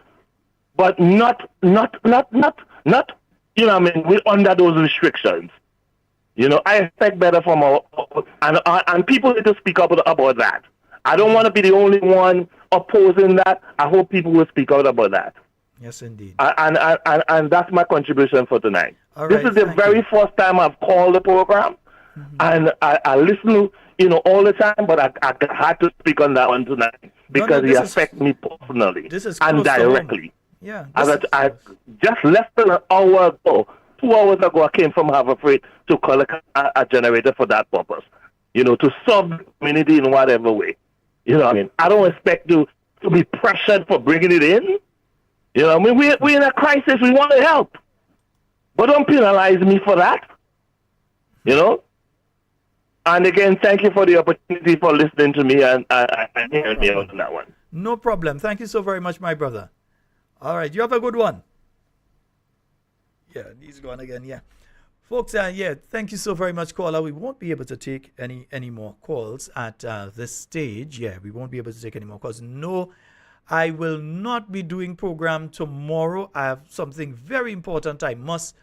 but not, we're under those restrictions. I expect better from and people need to speak up about that. I don't want to be the only one opposing that. I hope people will speak out about that. Yes, indeed. And that's my contribution for tonight. All this right, is the very first time I've called the program, and I listen, all the time, but I had to speak on that one tonight because it affects me personally and directly. Yeah. I just less than an hour ago, 2 hours ago, I came from Haverford to collect a generator for that purpose. To serve the community in whatever way. I don't expect to be pressured for bringing it in. We're in a crisis. We want to help. But don't penalize me for that. And again, thank you for the opportunity for listening to me and hearing me out on that one. No problem. Thank you so very much, my brother. All right. You have a good one. Yeah, he's gone again. Yeah. Folks, thank you so very much, caller. We won't be able to take any more calls at this stage. Yeah, we won't be able to take any more calls. No, I will not be doing program tomorrow. I have something very important I must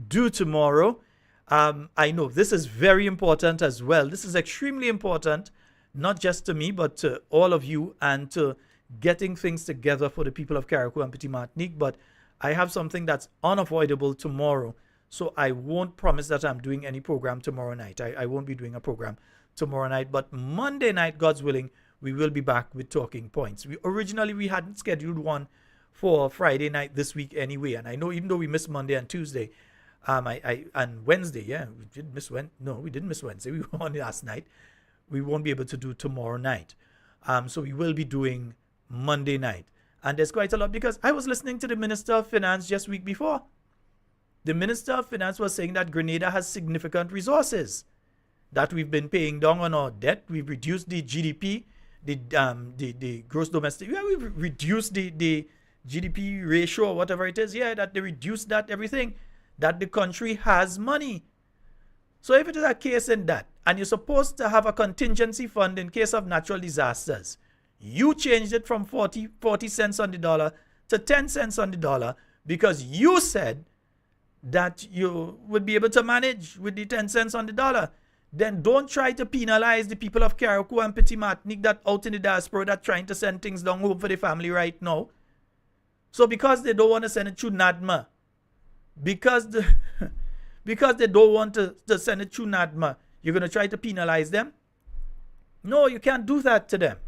do tomorrow. I know this is very important as well. This is extremely important, not just to me, but to all of you and to getting things together for the people of Carriacou and Petit Martinique. But I have something that's unavoidable tomorrow. So I won't promise that I'm doing any program tomorrow night. I won't be doing a program tomorrow night. But Monday night, God's willing, we will be back with Talking Points. Originally, we hadn't scheduled one for Friday night this week anyway. And I know even though we missed Monday and Tuesday, and Wednesday, we did miss Wednesday. No, we didn't miss Wednesday. We were on last night. We won't be able to do tomorrow night. So we will be doing Monday night. And there's quite a lot because I was listening to the Minister of Finance just week before. The Minister of Finance was saying that Grenada has significant resources, that we've been paying down on our debt. We've reduced the GDP, the gross domestic. Yeah, we've reduced the GDP ratio or whatever it is. Yeah, that they reduced that, everything. That the country has money. So if it is a case in that, and you're supposed to have a contingency fund in case of natural disasters, you changed it from 40 cents on the dollar to 10 cents on the dollar because you said that you would be able to manage with the 10 cents on the dollar. Then don't try to penalize the people of Carriacou and Petit Martinique that out in the diaspora that trying to send things down home for the family right now. So because they don't want to send it through NADMA, because they don't want to send it through NADMA, you're going to try to penalize them? No, you can't do that to them.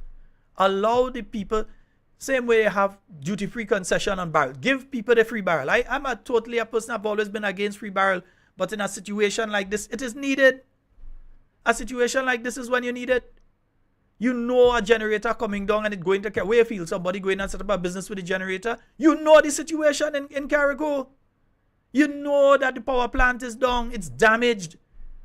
Allow the people, same way you have duty-free concession on barrel. Give people the free barrel. I'm a person, I've always been against free barrel, but in a situation like this, it is needed. A situation like this is when you need it. You know a generator coming down and it going to Carriacou. Somebody going and set up a business with the generator. You know the situation in Carriacou. You know that the power plant is down. It's damaged.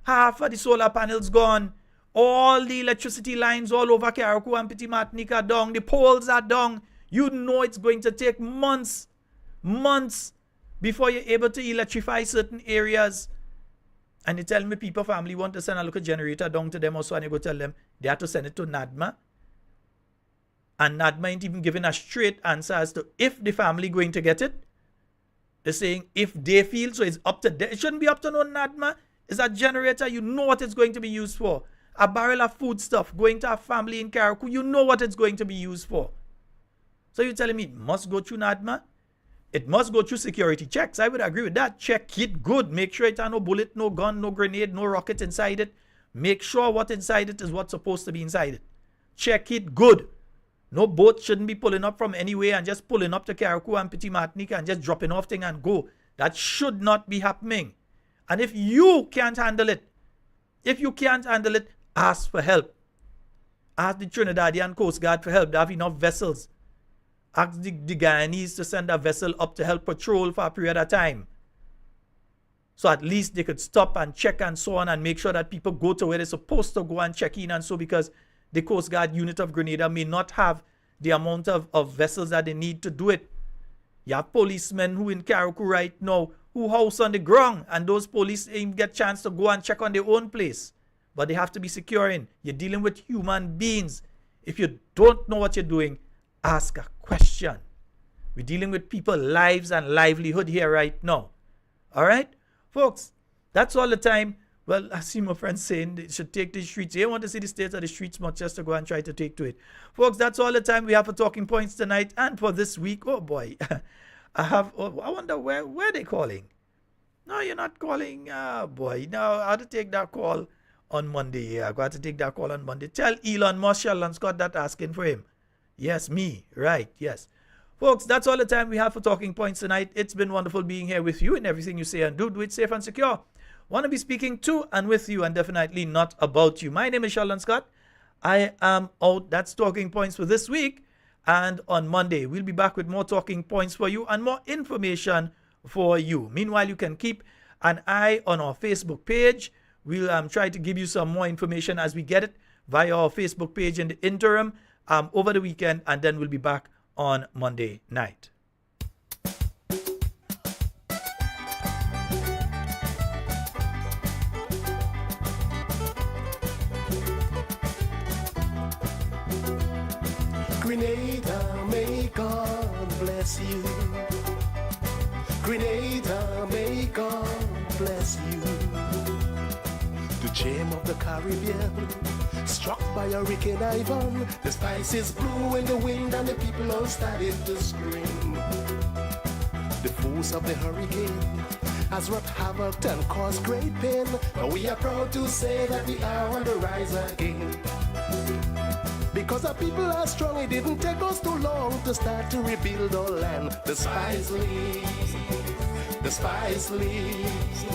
Half of the solar panels gone. All the electricity lines all over Carriacou and Petit Martinique are down. The poles are down. You know it's going to take months before you're able to electrify certain areas. And you tell me people, family want to send a local generator down to them also, and you go tell them they have to send it to NADMA. And NADMA ain't even giving a straight answer as to if the family going to get it. They're saying if they feel, so it's up to them. It shouldn't be up to no NADMA. It's a generator. You know what it's going to be used for. A barrel of food stuff going to a family in Carriacou. You know what it's going to be used for. So you're telling me it must go through NADMA? It must go through security checks. I would agree with that. Check it good. Make sure it has no bullet, no gun, no grenade, no rocket inside it. Make sure what inside it is what's supposed to be inside it. Check it good. No boat shouldn't be pulling up from anywhere and just pulling up to Carriacou and Petit Martinique and just dropping off thing and go. That should not be happening. And if you can't handle it, If you can't handle it, ask for help. Ask the Trinidadian Coast Guard for help. They have enough vessels. Ask the Guyanese to send a vessel up to help patrol for a period of time. So at least they could stop and check and so on and make sure that people go to where they're supposed to go and check in and so, because the Coast Guard unit of Grenada may not have the amount of vessels that they need to do it. You have policemen who in Carriacou right now who house on the ground, and those police ain't get chance to go and check on their own place. But they have to be securing. You're dealing with human beings. If you don't know what you're doing, ask a question. We're dealing with people's lives and livelihood here right now. All right? Folks, that's all the time. Well, I see my friends saying they should take the streets. They want to see the state of the streets much just to go and try to take to it. Folks, that's all the time we have for Talking Points tonight and for this week. Oh, boy. I wonder where they're calling. No, you're not calling. Oh, boy. No, I have to take that call on Monday. Yeah, I got to take that call on Monday. Tell Elon Musk, Sheldon Scott that asking for him. Yes, me. Right, yes. Folks, that's all the time we have for Talking Points tonight. It's been wonderful being here with you, and everything you say and do it safe and secure. Want to be speaking to and with you, and definitely not about you. My name is Sheldon Scott. I am out. That's Talking Points for this week. And on Monday, we'll be back with more Talking Points for you and more information for you. Meanwhile, you can keep an eye on our Facebook page. We'll try to give you some more information as we get it via our Facebook page in the interim over the weekend, and then we'll be back on Monday night. Grenada, may God bless you. Grenada, may God bless you. The gem of the Caribbean, struck by Hurricane Ivan. The spices blew in the wind and the people all started to scream. The force of the hurricane has wrought havoc and caused great pain, but we are proud to say that we are on the rise again. Because our people are strong, it didn't take us too long to start to rebuild our land. The spice leaves, the spice leaves,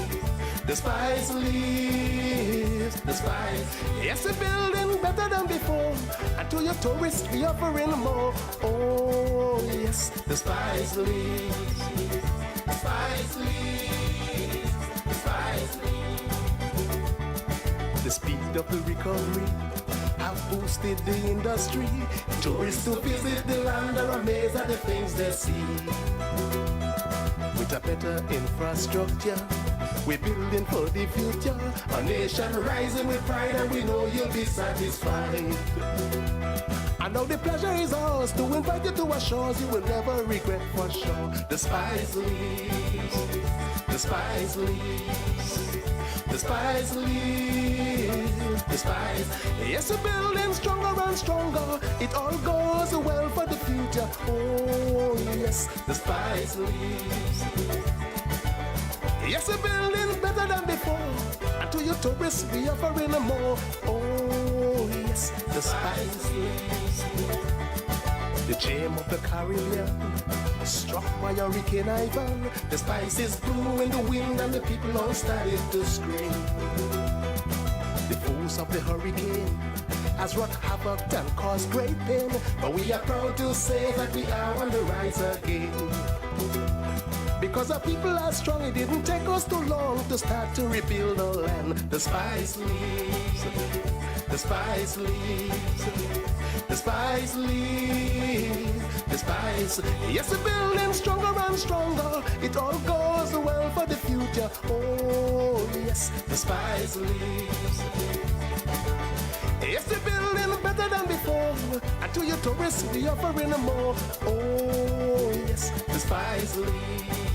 the spice leaves, the spice. Yes, we're building better than before, and to your tourists we offering more. Oh yes, the spice leaves, the spice leaves, the spice leaves. The speed of the recovery have boosted the industry. Tourists who visit the land are amazed at the things they see. With a better infrastructure, we're building for the future. A nation rising with pride, and we know you'll be satisfied. And now the pleasure is ours to invite you to our shores. You will never regret for sure. The spice leaves, the spice leaves, the spice leaves, the spice. Yes, we're building stronger and stronger. It all goes well for the future. Oh yes, the spice leaves. Yes, we're building better than before, and to your tourists we offering more. Oh yes, the spice leaves. The gem of the Caribbean, struck by Hurricane Ivan. The spices blew in the wind and the people all started to scream. The force of the hurricane has wrought havoc and caused great pain, but we are proud to say that we are on the rise again. Because our people are strong, it didn't take us too long to start to rebuild our land. The spice leaves, the spice leaves, the spice leaves, the spice. Yes, we're building stronger and stronger. It all goes well for the future. Oh yes, the spice leaves. Yes, we're building better than before, and to your tourists we offering more. Oh yes, the spice leaves.